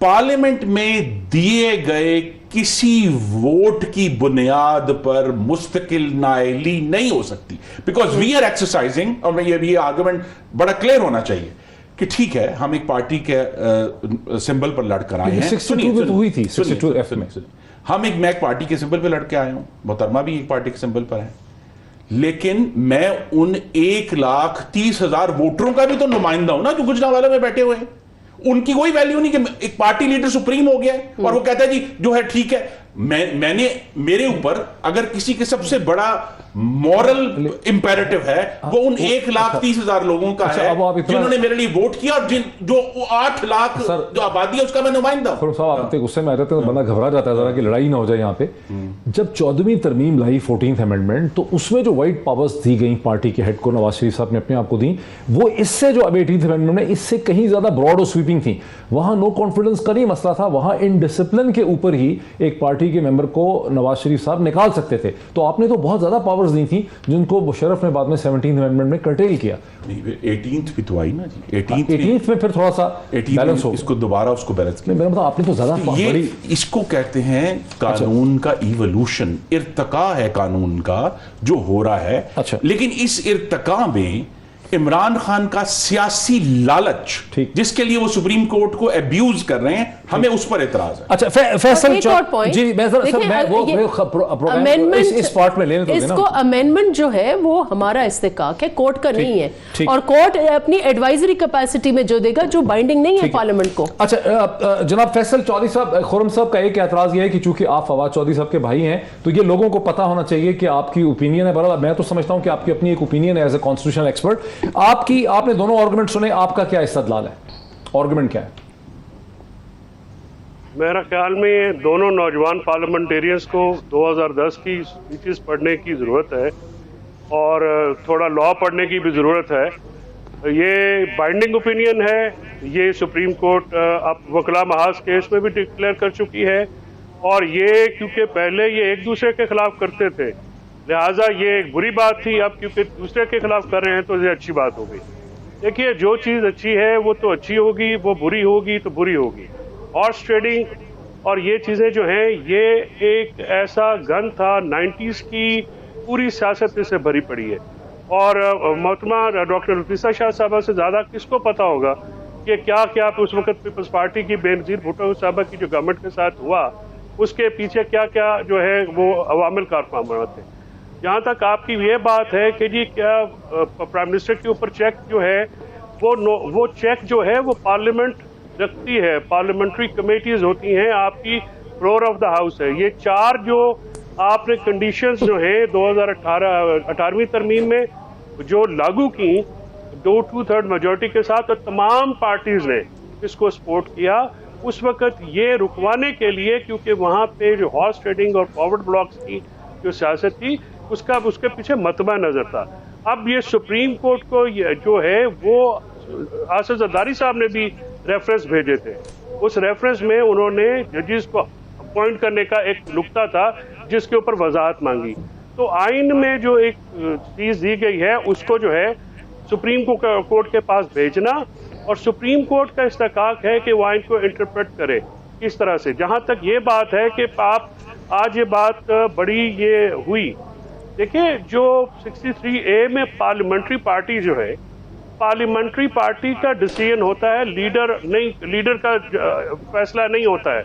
पार्लियामेंट में दिए गए किसी वोट की बुनियाद पर मुस्तकिल नाअहली नहीं हो सकती, बिकॉज वी आर एक्सरसाइजिंग, और ये आर्गुमेंट बड़ा क्लियर होना चाहिए कि ठीक है हम एक पार्टी के सिंबल पर लड़कर आए हैं, 62 में तो हुई थी, 62F में मैं एक पार्टी के सिंबल पर लड़के आया हूं, मोहतरमा भी एक पार्टी के सिंबल पर है, लेकिन मैं उन 1,30,000 वोटरों का भी तो नुमाइंदा हूं ना जो गुजरांवाला में बैठे हुए हैं। उनकी कोई वैल्यू नहीं कि एक पार्टी लीडर सुप्रीम हो गया है और वो कहता है जी जो है ठीक है। मैंने मेरे ऊपर अगर किसी के सबसे बड़ा मॉरल इंपेरेटिव है वो उन 1,30,000 लोगों का अच्छा, है अब आप इतना- जिन्होंने मेरे लिए वोट किया और जो 8 लाख जो आबादी है उसका मैं नुमाइंदा हूं। खुरम साहब, आप इतने गुस्से में आ जाते हैं तो बंदा घबरा जाता है जरा कि लड़ाई ना हो जाए यहाँ पे। जब 14वीं तरमीम लाई 14th अमेंडमेंट, तो उसमें जो वाइट पावर्स दी गई पार्टी के हेड को नवाज शरीफ साहब ने अपने आप को दी, वो इससे जो अब 18th अमेंडमेंट है इससे कहीं ज्यादा ब्रॉड और स्वीपिंग थी। वहां नो कॉन्फिडेंस का नहीं मसला था, वहां इनडिसिप्लिन के ऊपर ही एक पार्टी के मेंबर को नवाज शरीफ साहब निकाल सकते थे। तो आपने तो बहुत ज्यादा पावर्स दी थी जिनको मुशर्रफ ने बाद में 17th अमेंडमेंट में कर्टेल किया। 18th भी तो आई ना जी, 18th में फिर थोड़ा सा 18th बैलेंस हो, इसको दोबारा उसको बैलेंस किया। मेरा मतलब आपने तो ज्यादा ये बड़ी इसको कहते हैं कानून का इवोल्यूशन, इर्तका है कानून का जो हो रहा है। अच्छा। लेकिन इस इर्तका में इमरान खान का सियासी लालच, ठीक। जिसके लिए वो सुप्रीम कोर्ट को अब्यूज कर रहे हैं, हमें उस पर एतराज है। अच्छा, फैसल एक और point, जी, मैं जरा देखिए, मैं वो ये प्रोग्राम इस पार्ट में लेने दो इसको अमेंडमेंट जो है वो हमारा इस्तेकाक है, कोर्ट का नहीं है। ठीक। और कोर्ट अपनी एडवाइजरी कैपेसिटी में जो देगा, जो बाइंडिंग नहीं है पार्लियामेंट को। अच्छा, जनाब फैसल चौधरी साहब, खुरम साहब का एक एतराज ये है कि चूंकि आप फवाद चौधरी साहब के भाई हैं तो ये लोगों को पता होना चाहिए कि आपकी ओपिनियन है। बराबर, मैं तो समझता हूं कि आपकी अपनी एक ओपिनियन है एज ए कॉन्स्टिट्यूशनल एक्सपर्ट। आपने दोनों आर्गुमेंट सुने, आपका क्या इस्तदलाल है, आर्गुमेंट क्या है? मेरा ख्याल में ये दोनों नौजवान पार्लियामेंटेरियंस को 2010 की स्पीचेस पढ़ने की ज़रूरत है और थोड़ा लॉ पढ़ने की भी ज़रूरत है। ये बाइंडिंग ओपिनियन है, ये सुप्रीम कोर्ट अब वकला महाज केस में भी डिक्लेयर कर चुकी है और ये क्योंकि पहले ये एक दूसरे के खिलाफ करते थे, लिहाजा ये एक बुरी बात थी। अब क्योंकि दूसरे के खिलाफ कर रहे हैं तो ये अच्छी बात हो गई। देखिए, जो चीज़ अच्छी है वो तो अच्छी होगी, वो बुरी होगी तो बुरी होगी। हॉर्स ट्रेडिंग और ये चीज़ें जो हैं, ये एक ऐसा गन था 90s की, पूरी सियासत इससे भरी पड़ी है। और मोहतरमा डॉक्टर लतीफ़ा शाह साहबा से ज़्यादा किसको पता होगा कि क्या क्या उस वक्त पीपल्स पार्टी की बेनज़ीर भुट्टो साहबा की जो गवर्नमेंट के साथ हुआ, उसके पीछे क्या क्या जो है वो अवामिल कारफरमा थे। जहाँ तक आपकी ये बात है कि जी क्या प्राइम मिनिस्टर के ऊपर चेक जो है वो चेक जो है वो पार्लियामेंट रखती है, पार्लियामेंट्री कमेटीज होती हैं, आपकी फ्लोर ऑफ द हाउस है। ये 4 जो आपने कंडीशंस जो हैं 2018वीं तरमीम में जो लागू की 2/3 मेजॉरिटी के साथ, और तमाम पार्टीज ने इसको सपोर्ट किया उस वक्त ये रुकवाने के लिए, क्योंकि वहाँ पे जो हॉर्स ट्रेडिंग और फॉरवर्ड ब्लॉक्स की जो सियासत थी उसके पीछे मतबा नजर था। अब ये सुप्रीम कोर्ट को जो है वो आसिफ जरदारी साहब ने भी रेफरेंस भेजे थे, उस रेफरेंस में उन्होंने जजेस को अपॉइंट करने का एक नुक्ता था जिसके ऊपर वजाहत मांगी। तो आइन में जो एक चीज़ दी गई है उसको जो है सुप्रीम कोर्ट के पास भेजना, और सुप्रीम कोर्ट का इस्तेकाक है कि वो आइन को इंटरप्रेट करे किस तरह से। जहाँ तक ये बात है कि आप आज ये बात बड़ी ये हुई, देखिए जो 63A में पार्लियामेंट्री पार्टी जो है, पार्लियामेंट्री पार्टी का डिसीजन होता है, लीडर का फैसला नहीं होता है।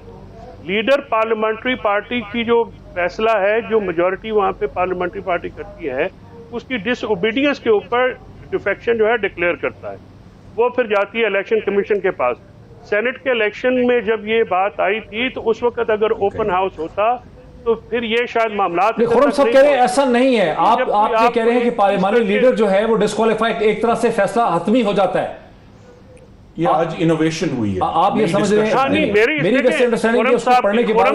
लीडर पार्लियामेंट्री पार्टी की जो फैसला है, जो मेजॉरिटी वहाँ पे पार्लियामेंट्री पार्टी करती है, उसकी डिसओबीडियंस के ऊपर डिफेक्शन जो है डिक्लेयर करता है, वो फिर जाती है इलेक्शन कमीशन के पास। सेनेट के इलेक्शन में जब ये बात आई थी तो उस वक्त अगर ओपन हाउस होता तो फिर ये शायद मामला खुरम साहब कह रहे हैं ऐसा नहीं है, आप ये कह रहे हैं कि पार्लियामानी लीडर जो है वो डिस्क्वालीफाइड, एक तरह से फैसला हतमी हो जाता है। ये आज इनोवेशन हुई है, आप ये समझ रहे हैं? मेरी बेस्ट अंडरस्टैंडिंग है, उसको पढ़ने के बाद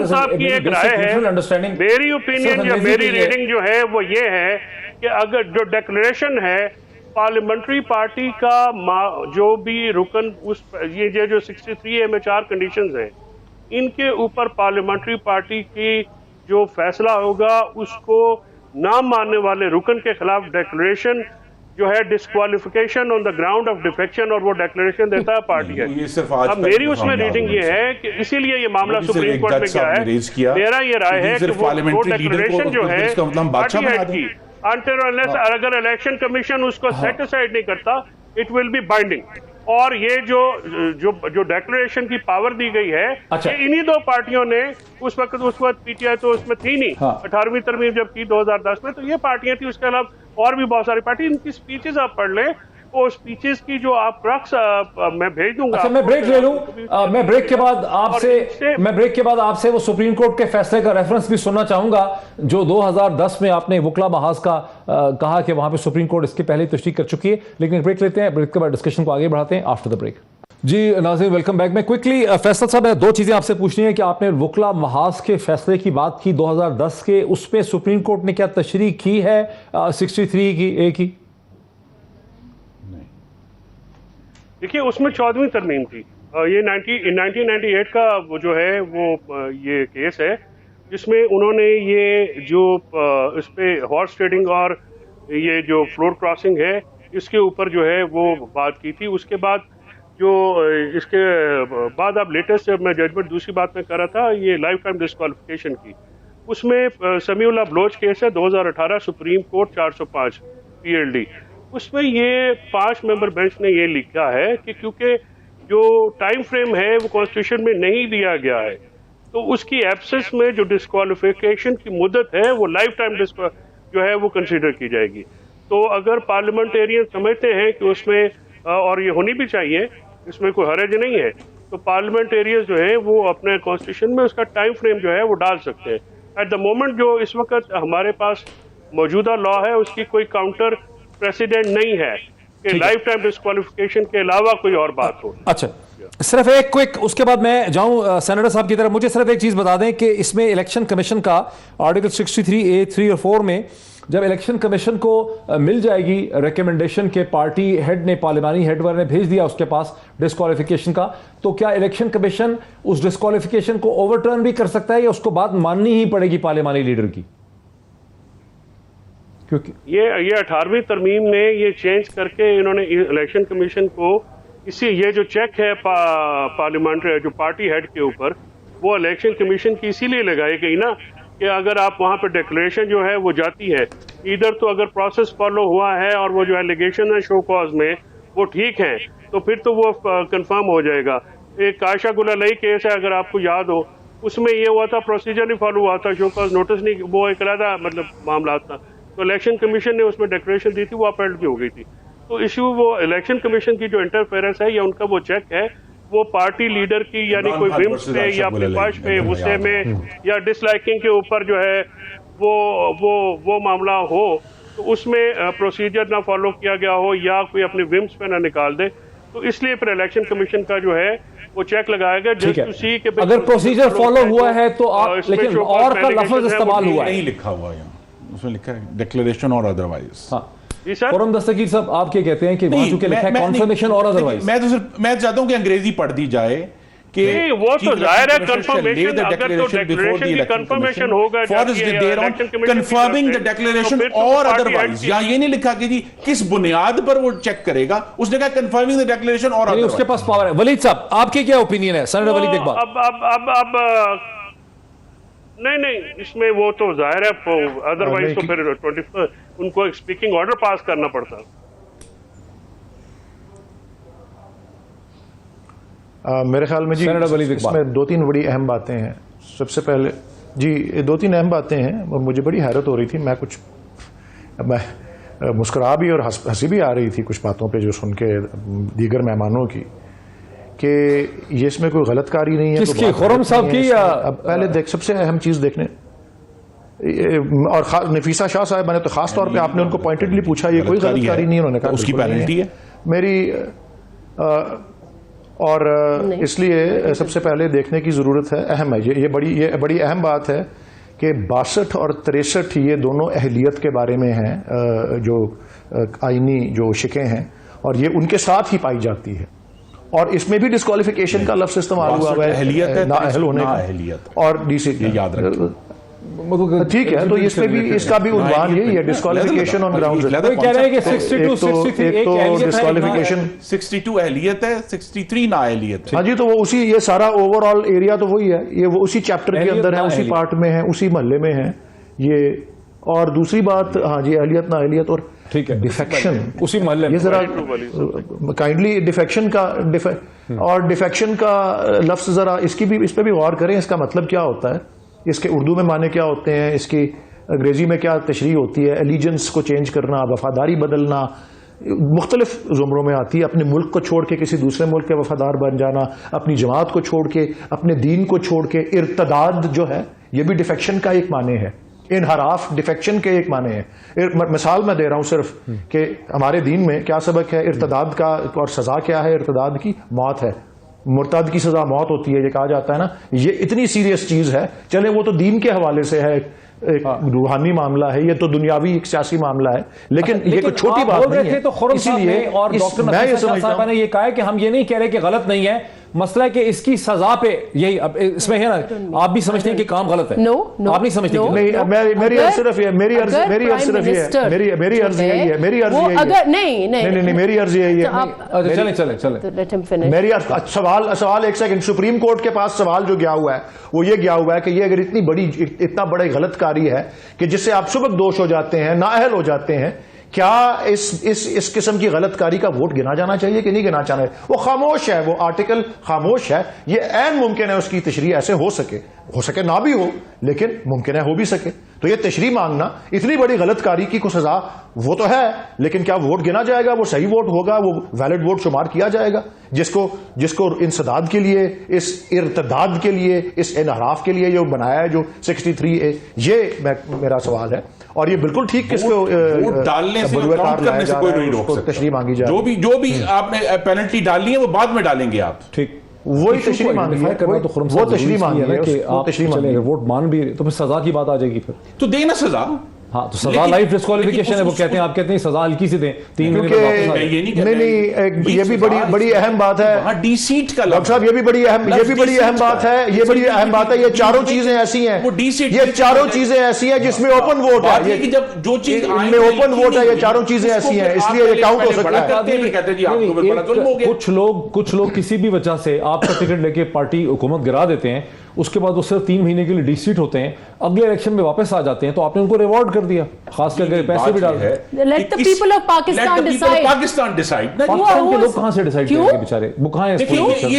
मेरी ओपिनियन या मेरी रीडिंग जो है वो ये है कि अगर जो डिक्लेरेशन है पार्लियामेंट्री पार्टी का जो भी रुकन उस ये जो 63A में 4 कंडीशंस हैं, इनके ऊपर पार्लियामेंट्री पार्टी की जो फैसला होगा उसको ना मानने वाले रुकन के खिलाफ डिक्लेरेशन जो है disqualification on the ground of defection, और वो डिक्लेरेशन देता है पार्टी है। अब मेरी उसमें रीडिंग ये है कि इसीलिए ये मामला सुप्रीम कोर्ट में गया है। मेरा ये राय है कि वो डिक्लेरेशन जो है पार्टी हेड की, अगर इलेक्शन कमीशन उसको सेट असाइड नहीं करता, इट विल बी बाइंडिंग। और ये जो डिक्लेरेशन की पावर दी गई है, अच्छा। ये इन्हीं 2 पार्टियों ने उस वक्त पीटीआई तो उसमें थी नहीं, 18वीं तरमीम जब की 2010 में, तो ये पार्टियां थी। उसके अलावा और भी बहुत सारी पार्टी, इनकी स्पीचेस आप पढ़ लें वो स्पीचेस की जो आप क्रक्स मैं भेज दूंगा। अच्छा, मैं ब्रेक ले लूं। मैं ब्रेक के बाद आपसे वो सुप्रीम कोर्ट के फैसले का रेफरेंस भी सुनना चाहूंगा जो 2010 में आपने वकला महाज का कहा कि वहां पे सुप्रीम कोर्ट इसके पहले तशरीह कर चुकी है। लेकिन ब्रेक लेते हैं, ब्रेक के बाद डिस्कशन को आगे बढ़ाते हैं आफ्टर द ब्रेक। जी नाज़रीन, वेलकम बैक। मैं क्विकली फैसल साहब, मैं दो चीज़ें आपसे पूछनी है कि आपने वकला महाज के फैसले की बात की 2010 के, उसमें सुप्रीम कोर्ट ने क्या तशरीह की है 63 की ए की? देखिए, उसमें 14वीं तरमीम थी। ये 1998 का वो जो है वो ये केस है जिसमें उन्होंने ये जो इस पे हॉर्स ट्रेडिंग और ये जो फ्लोर क्रॉसिंग है इसके ऊपर जो है वो बात की थी। उसके बाद जो इसके बाद अब लेटेस्ट मैं जजमेंट दूसरी बात में कर रहा था, ये लाइफ टाइम डिस्क्वालिफिकेशन की, उसमें समीउल्लाह बलोच केस है 2018 सुप्रीम कोर्ट 405 PLD। उसमें ये 5 मेंबर बेंच ने ये लिखा है कि क्योंकि जो टाइम फ्रेम है वो कॉन्स्टिट्यूशन में नहीं दिया गया है तो उसकी एब्सेंस में जो डिस्क्वालिफिकेशन की मुद्दत है वो लाइफ टाइम जो है वो कंसीडर की जाएगी। तो अगर पार्लियामेंटेरियन समझते हैं कि उसमें और ये होनी भी चाहिए, इसमें कोई हर्ज नहीं है, तो पार्लियामेंटेरियन जो है वो अपने कॉन्स्टिट्यूशन में उसका टाइम फ्रेम जो है वो डाल सकते हैं। एट द मोमेंट जो इस वक्त हमारे पास मौजूदा लॉ है उसकी कोई काउंटर प्रेसिडेंट नहीं है कि लाइफ टाइम डिस्क्वालिफिकेशन के अलावा कोई और बात हो। अच्छा, सिर्फ एक क्विक, उसके बाद मैं जाऊं सेनेटर साहब की तरफ। मुझे सिर्फ एक चीज बता दें कि इसमें इलेक्शन कमीशन का आर्टिकल 63A 3 और 4 में जब इलेक्शन कमीशन को मिल जाएगी रिकमेंडेशन के पार्टी हेड ने, पार्लियामानी हेड ने भेज दिया उसके पास डिस्क्वालिफिकेशन का, तो क्या इलेक्शन कमीशन उस डिस्क्वालिफिकेशन को ओवरटर्न भी कर सकता है या उसको बात माननी ही पड़ेगी पार्लियामानी लीडर की? क्योंकि ये 18वीं तरमीम में ये चेंज करके इन्होंने इलेक्शन कमीशन को ये जो चेक है पार्लियामेंट्री जो पार्टी हेड के ऊपर, वो इलेक्शन कमीशन की इसीलिए लगाई गई ना कि अगर आप वहाँ पे डिक्लेरेशन जो है वो जाती है, इधर तो अगर प्रोसेस फॉलो हुआ है और वो जो एलिगेशन है शो कॉज में वो ठीक है तो फिर तो वो कंफर्म हो जाएगा। एक कायशा गुलालई केस है, अगर आपको याद हो, उसमें ये हुआ था प्रोसीजर नहीं फॉलो हुआ था, शो कॉज नोटिस नहीं, वो एक अलग मतलब मामला था, तो इलेक्शन कमीशन ने उसमें डिक्लेरेशन दी थी, वो अपील भी हो गई थी। तो इश्यू वो इलेक्शन कमीशन की जो इंटरफेरेंस है या उनका वो चेक है वो पार्टी लीडर की यानी कोई विम्स पे या अपनी ख्वाहिश पे गुस्से में या डिसलाइकिंग के ऊपर जो है वो मामला हो तो उसमें प्रोसीजर ना फॉलो किया गया हो या कोई अपनी विम्स पे ना निकाल दे, तो इसलिए फिर इलेक्शन कमीशन का जो है वो चेक लगाया गया जस्ट टू सी कि अगर प्रोसीजर फॉलो हुआ है तो आप, लेकिन और का लफ्ज इस्तेमाल हुआ है, नहीं लिखा हुआ यहाँ, उसमें लिखा है डिक्लेरेशन और अदरवाइज। हाँ फॉरम दस्तगीर साहब, आप क्या कहते हैं कि वहां चूंकि लिखा है कॉन्फर्मेशन और अदरवाइज? मैं चाहता हूं कि अंग्रेजी पढ़ दी जाए कि वो तो जाहिर है कंफर्मेशन, अगर तो डिक्लेरेशन की कंफर्मेशन होगा कंफर्मिंग द डिक्लेरेशन और अदरवाइज, या ये नहीं लिखा कि जी किस बुनियाद पर वो चेक करेगा, उसने कहा कंफर्मिंग द डिक्लेरेशन और अदरवाइज। उसके पास पावर है। वलीद साहब, आपकी क्या ओपिनियन है? सेनेटर वलीद इकबाल। अब नहीं, इसमें वो तो जाहिर है, अदरवाइज तो फिर 24 उनको एक स्पीकिंग ऑर्डर पास करना पड़ता। मेरे ख्याल में जी इसमें 2-3 बड़ी अहम बातें हैं। सबसे पहले जी 2-3 अहम बातें हैं और मुझे बड़ी हैरत हो रही थी, मैं मुस्कुरा भी और हंसी भी आ रही थी कुछ बातों पे जो सुन के दीगर मेहमानों की कि ये इसमें कोई गलतकारी नहीं है। किसकी? खुर्रम साहब की? अब पहले सबसे अहम चीज देखने, और नफीसा शाह साहब ने तो खास तौर पे आपने उनको पॉइंटेडली पूछा ये कोई गलतकारी नहीं है, उन्होंने कहा उसकी पेनल्टी है मेरी, और इसलिए सबसे पहले देखने की जरूरत है, अहम है ये बड़ी अहम बात है कि 62 और 63 ये दोनों अहलियत के बारे में हैं, जो आईनी जो शिकें हैं और ये उनके साथ ही पाई जाती है, और इसमें भी डिस्क्वालिफिकेशन का लफ्ज इस्तेमाल हुआ है, अहलियत है, नाअहल होने का, अहलियत और डीसी याद रखें, ठीक है। तो इसमें भी इसका भी उन्वान यही है, डिस्क्वालिफिकेशन ऑन ग्राउंड। कह रहे हैं कि 62, 63 एक तो डिस्क्वालिफिकेशन 62 अहलियत है, 63 नाअहलियत है। हाँ जी, तो वो उसी, ये सारा ओवरऑल एरिया तो वही है, ये वो उसी चैप्टर के अंदर है, उसी पार्ट में है, उसी महल्ले में है ये। और दूसरी बात, हाँ जी, अहलियत नाअहलियत और ठीक है, डिफेक्शन उसी महल्ले में, ये जरा काइंडली डिफेक्शन का और डिफेक्शन का लफ्ज जरा इस पे भी गौर करें, इसका मतलब क्या होता है, इसके उर्दू में माने क्या होते हैं, इसकी अंग्रेजी में क्या तशरीह होती है। एलिजेंस को चेंज करना, वफादारी बदलना, मुख्तलिफ ज़ुमरों में आती है। अपने मुल्क को छोड़ के किसी दूसरे मुल्क के वफादार बन जाना, अपनी जमात को छोड़ के, अपने दीन को छोड़ के, इर्तदाद जो है ये भी डिफेक्शन का एक माने है, इनहराफ डिफेक्शन के एक माने हैं। मिसाल मैं दे रहा हूं सिर्फ कि हमारे दीन में क्या सबक है इर्तदाद का, और सजा क्या है इर्तदाद की? मौत है। मुर्तद की सजा मौत होती है, ये कहा जाता है ना। ये इतनी सीरियस चीज है, चले वो तो दीन के हवाले से है, एक रूहानी मामला है, ये तो दुनियावी एक सियासी मामला है, लेकिन ये कोई छोटी बात नहीं है। तो खुर्रम साहब ने और डॉक्टर नफीसा साहिबा ने ये कहा है कि हम ये नहीं कह रहे कि गलत नहीं है, मसला है कि इसकी सजा पे यही अब इसमें है ना, आप भी समझते हैं कि काम गलत है। नो आप नहीं समझते? मेरी अर्ज सिर्फ ये, मेरी अर्ज यही है, मेरी अर्ज यही है, मेरी अर्ज यही है। नहीं, मेरी अर्ज यही है। चले मेरी सवाल एक सेकंड, सुप्रीम कोर्ट के पास सवाल जो गया हुआ है वो ये गया हुआ है कि ये अगर इतना बड़ी गलतकारी है कि जिससे आप सुबक दोष हो जाते हैं, नाअहल हो जाते हैं, क्या इस किस्म की गलतकारी का वोट गिना जाना चाहिए कि नहीं गिना जाना है? वो खामोश है, वो आर्टिकल खामोश है। ये ऐन मुमकिन है उसकी तशरीह ऐसे हो सके ना भी हो, लेकिन मुमकिन है हो भी सके। तो ये तशरीह मांगना इतनी बड़ी गलतकारी की को सजा वो तो है, लेकिन क्या वोट गिना जाएगा? वो सही वोट होगा? वो वैलिड वोट शुमार किया जाएगा? जिसको इंसदाद के लिए, इस इर्तदाद के लिए, इस इनहराफ के लिए जो बनाया है, जो 63A, ये मेरा सवाल है। और ये बिल्कुल ठीक किसको डालने से, काउंट करने से कोई नहीं रोक सकता। तशरीह मांगी जाए, जो भी आपने पेनल्टी डाली है वो बाद में डालेंगे आप। ठीक, वही तशरीह मांगी है, वो तशरीह मांगी है कि आप चले वोट मान भी तो फिर सजा की बात आ जाएगी फिर तो देना सजा। हाँ, तो सजा लाइफ डिस्क्वालिफिकेशन है, वो कहते हैं, आप कहते हैं सजा हल्की सी दें, 3 महीने में वापस आ जाए। नहीं, ये भी बड़ी अहम बात है डी सीट का डॉक्टर साहब, ये भी बड़ी अहम बात है, ये बड़ी अहम बात है। ये चारों चीजें ऐसी हैं, ये चारों चीजें ऐसी हैं जिसमें ओपन वोट है, कि जब जो चीज इनमें ओपन वोट है, ये चारों चीजें ऐसी हैं, इसलिए ये काउंट हो सकता है। कुछ लोग किसी भी वजह से आपका टिकट लेके पार्टी हुकूमत गिरा देते हैं, उसके बाद वो सिर्फ 3 महीने के लिए डिसीट होते हैं, अगले इलेक्शन में वापस आ जाते हैं, तो आपने उनको रिवॉर्ड कर दिया, खास करके पैसे भी डाल दिए। Let the people of Pakistan decide. Pakistan decide. Pakistan के लोग कहां से डिसाइड करेंगे बेचारे? वो कहां है?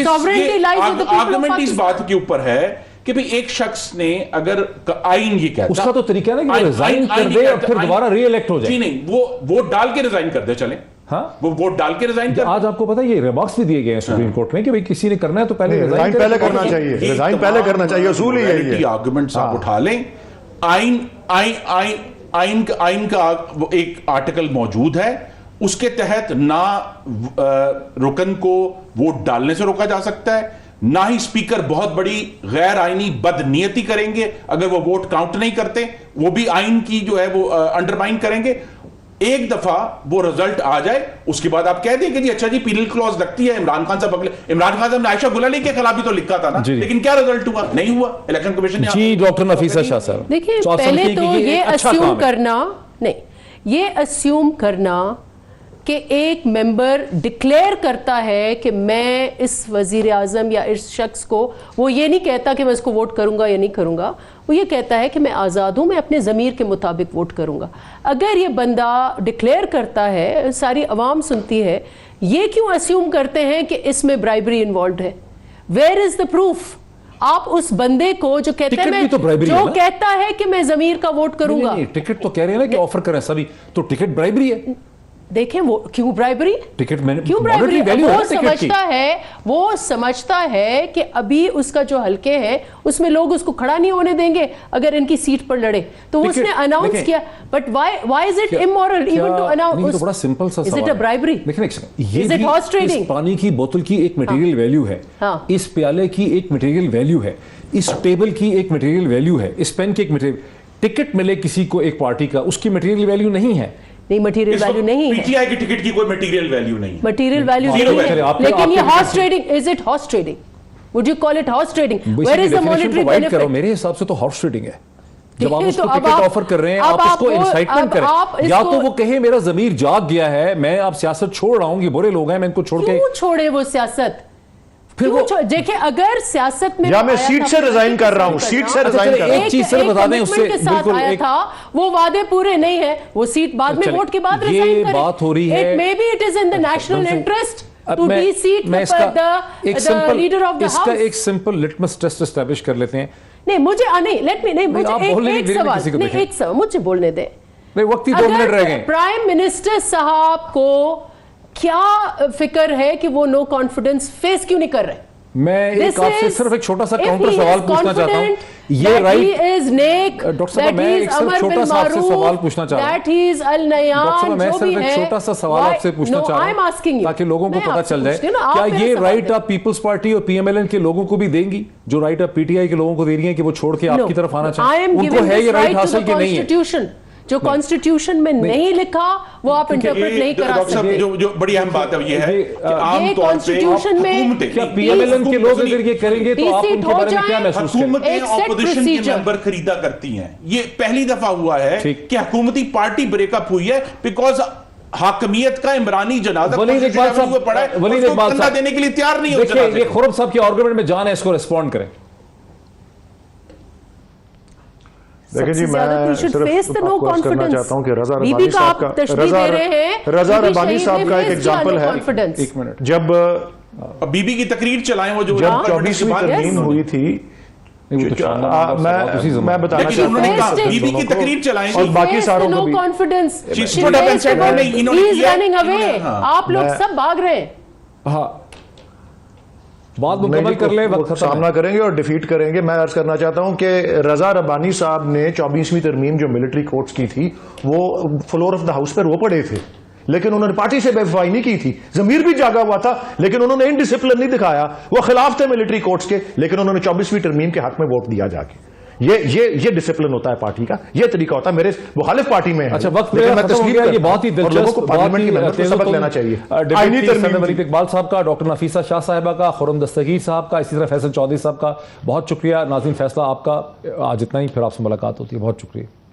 Sovereignty lies with the people of argument इस बात के ऊपर है कि भाई एक शख्स ने अगर आइन ये कहता, उसका तो तरीका है ना कि रिजाइन कर दे और फिर दोबारा री इलेक्ट हो जाए। जी नहीं, वो वोट डाल के रिजाइन कर दे, चले। हाँ, वो वोट डाल के रिजाइन कर। आज आपको पता है ये रिमार्क्स भी दिए गए हैं सुप्रीम कोर्ट में कि भाई किसी ने करना है तो पहले रिजाइन पहले करना चाहिए, रिजाइन पहले करना चाहिए, असूल ही है ये। आर्गुमेंट्स आप उठा लें, आइन का एक आर्टिकल मौजूद है, उसके तहत ना रुकन को वोट डालने से रोका जा सकता है, ना ही स्पीकर बहुत बड़ी गैर आईनी बदनीयती करेंगे अगर वो वोट काउंट नहीं करते, वो भी आइन की जो है वो अंडरमाइन करेंगे। एक दफा वो रिजल्ट आ जाए, उसके बाद आप कह दें कि जी अच्छा जी पीनल क्लॉज लगती है। इमरान खान साहब ने आयशा गुलानी के खिलाफ भी तो लिखा था ना, लेकिन क्या रिजल्ट हुआ? नहीं हुआ। इलेक्शन कमीशन ने जी डॉक्टर नफीसा शाह साहब, देखिए पहले तो ये अस्यूम करना नहीं, ये अस्यूम करना कि एक मेंबर डिक्लेयर करता है कि मैं इस वजीर आजम या इस शख्स को, वो ये नहीं कहता कि मैं इसको वोट करूंगा या नहीं करूंगा, वो ये कहता है कि मैं आज़ाद हूं, मैं अपने ज़मीर के मुताबिक वोट करूंगा। अगर ये बंदा डिक्लेयर करता है, सारी अवाम सुनती है, ये क्यों अस्यूम करते हैं कि इसमें ब्राइबरी इन्वॉल्व है? Where is the proof? आप उस बंदे को जो कहते हैं, जो कहता है कि मैं ज़मीर का वोट करूंगा, टिकट तो कह रहे हैं ना कि ऑफर करें सभी, तो टिकट ब्राइबरी है। देखें वो क्यों ब्राइबरी, टिकट में क्यों ब्राइबरी? वो समझता है कि अभी उसका जो हल्के हैं उसमें लोग उसको खड़ा नहीं होने देंगे अगर इनकी सीट पर लड़े, तो उसने अनाउंस किया। But why is it immoral even to announce? तो बड़ा सिंपल सा सवाल है। Is it a bribery? ये इज इट हॉर्स ट्रेडिंग? इस पानी की बोतल की एक मटेरियल वैल्यू है, इस प्याले की एक मटेरियल वैल्यू है, इस टेबल की एक मटेरियल वैल्यू है, इस पेन की एक मटेरियल। टिकट मिले किसी को एक पार्टी का, उसकी मटेरियल वैल्यू नहीं है। नहीं, मटेरियल वैल्यू नहीं है। पीटीआई की टिकट की कोई मटेरियल वैल्यू नहीं है, मटेरियल वैल्यू नहीं है। लेकिन ये horse trading, is it horse trading? Would you call it horse trading? Where is the monetary benefit? मेरे हिसाब से तो हॉर्स ट्रेडिंग है। जब आप उसको टिकट ऑफर कर रहे हैं, आप उसको इंसाइटमेंट करें, या तो वो कहे मेरा जमीर जाग गया है, मैं अब सियासत छोड़ रहा हूं, ये बुरे लोग हैं, मैं इनको छोड़ के। क्यों छोड़े वो सियासत? देखिए अगर सियासत में, या मैं सीट से रिजाइन कर रहा हूं, सीट से रिजाइन कर रहा हूं, एक चीज सर बता दें, उससे बिल्कुल आया था, वो वादे पूरे नहीं है, वो सीट बाद में वोट के बाद रिजाइन करें। बात हो रही है, maybe it is in the national interest to be seat the leader of the house. इसका एक सिंपल लिटमस टेस्ट एस्टैब्लिश कर लेते हैं। नहीं मुझे नहीं, लेट मी नहीं, मुझे एक सवाल, नहीं एक सवाल मुझे बोलने दे नहीं, वक्त ही 2 मिनट रह गए। प्राइम मिनिस्टर साहब को क्या फिक्र है कि वो नो कॉन्फिडेंस फेस क्यों नहीं कर रहे? मैं एक आपसे सिर्फ एक छोटा सा काउंटर सवाल पूछना चाहता हूं। ये राइट डॉक्टर साहब, मैं एक सिर्फ छोटा सा आपसे सवाल पूछना चाह रहा हूं। डॉक्टर साहब, मैं सिर्फ एक छोटा सा सवाल आपसे पूछना चाह रहा हूं ताकि लोगों को पता चल जाए, क्या ये राइट आप पीपल्स पार्टी और पीएमएलएन के लोगों को भी देंगी, जो राइट आप पीटीआई के लोगों को दे रही हैं कि वो छोड़ के आपकी तरफ आना चाहिए? उनको है ये राइट हासिल कि नहीं है? जो कॉन्स्टिट्यूशन में नहीं लिखा वो आप इंटरप्रेट नहीं करा सकते। जो बड़ी अहम बात है ये है कि आम तौर पे कॉन्स्टिट्यूशन में क्या पीएमएलएन के लोग अगर ये करेंगे तो आप उनके बारे में क्या महसूस करेंगे? हुकूमतें ऑपोजिशन के मेंबर खरीदा करती हैं। ये पहली दफा हुआ है कि हुकूमती पार्टी ब्रेकअप हुई है बिकॉज हाकमियत का इमरानी जनाजा वलीद इकबाल साहब देने के लिए तैयार नहीं हो। देखिए, ये खुरम साहब के आर्गुमेंट में जान है, इसको रिस्पॉन्ड करें। देखिए जी, मैं सिर्फ आपको करना चाहता हूं कि रजा रबानी साहब का एक एग्जांपल है। एक मिनट, जब बीबी की तकरीर चलाएं, वो जो 24वीं तरमीम हुई थी, मैं बताना चाहता हूं बीबी की तकरीर चलाएं और बाकी सारों को भी। कॉन्फिडेंस आप लोग सब भाग रहे हैं। हाँ, बात मुकम्मल कर ले, वक्त सामना करेंगे और डिफीट करेंगे। मैं अर्ज करना चाहता हूं कि रजा रबानी साहब ने 24वीं तरमीम जो मिलिट्री कोर्ट्स की थी वो फ्लोर ऑफ द हाउस पर वो पड़े थे, लेकिन उन्होंने पार्टी से बेवफाई नहीं की थी। जमीर भी जागा हुआ था, लेकिन उन्होंने इनडिसिप्लिन नहीं दिखाया। वो खिलाफ थे मिलिट्री कोर्ट्स के, लेकिन उन्होंने 24वीं तरमीम के हक में वोट दिया जाके। ये डिसिप्लिन होता है पार्टी का, ये तरीका होता है। मेरे मुखालिफ पार्टी में है। अच्छा, वक्त मैं तस्लीम करता हूं, ये बहुत ही दिलचस्प, पार्लियामेंट के मेंबर को सबक लेना चाहिए। वलीद इकबाल साहब का, डॉक्टर नफीसा शाह साहिबा का, खुर्रम दस्तगीर साहब का, इसी तरह फैसल चौधरी साहब का बहुत शुक्रिया। नाज़रीन, फैसला आपका। आज इतना ही, फिर आपसे मुलाकात होती है। बहुत शुक्रिया।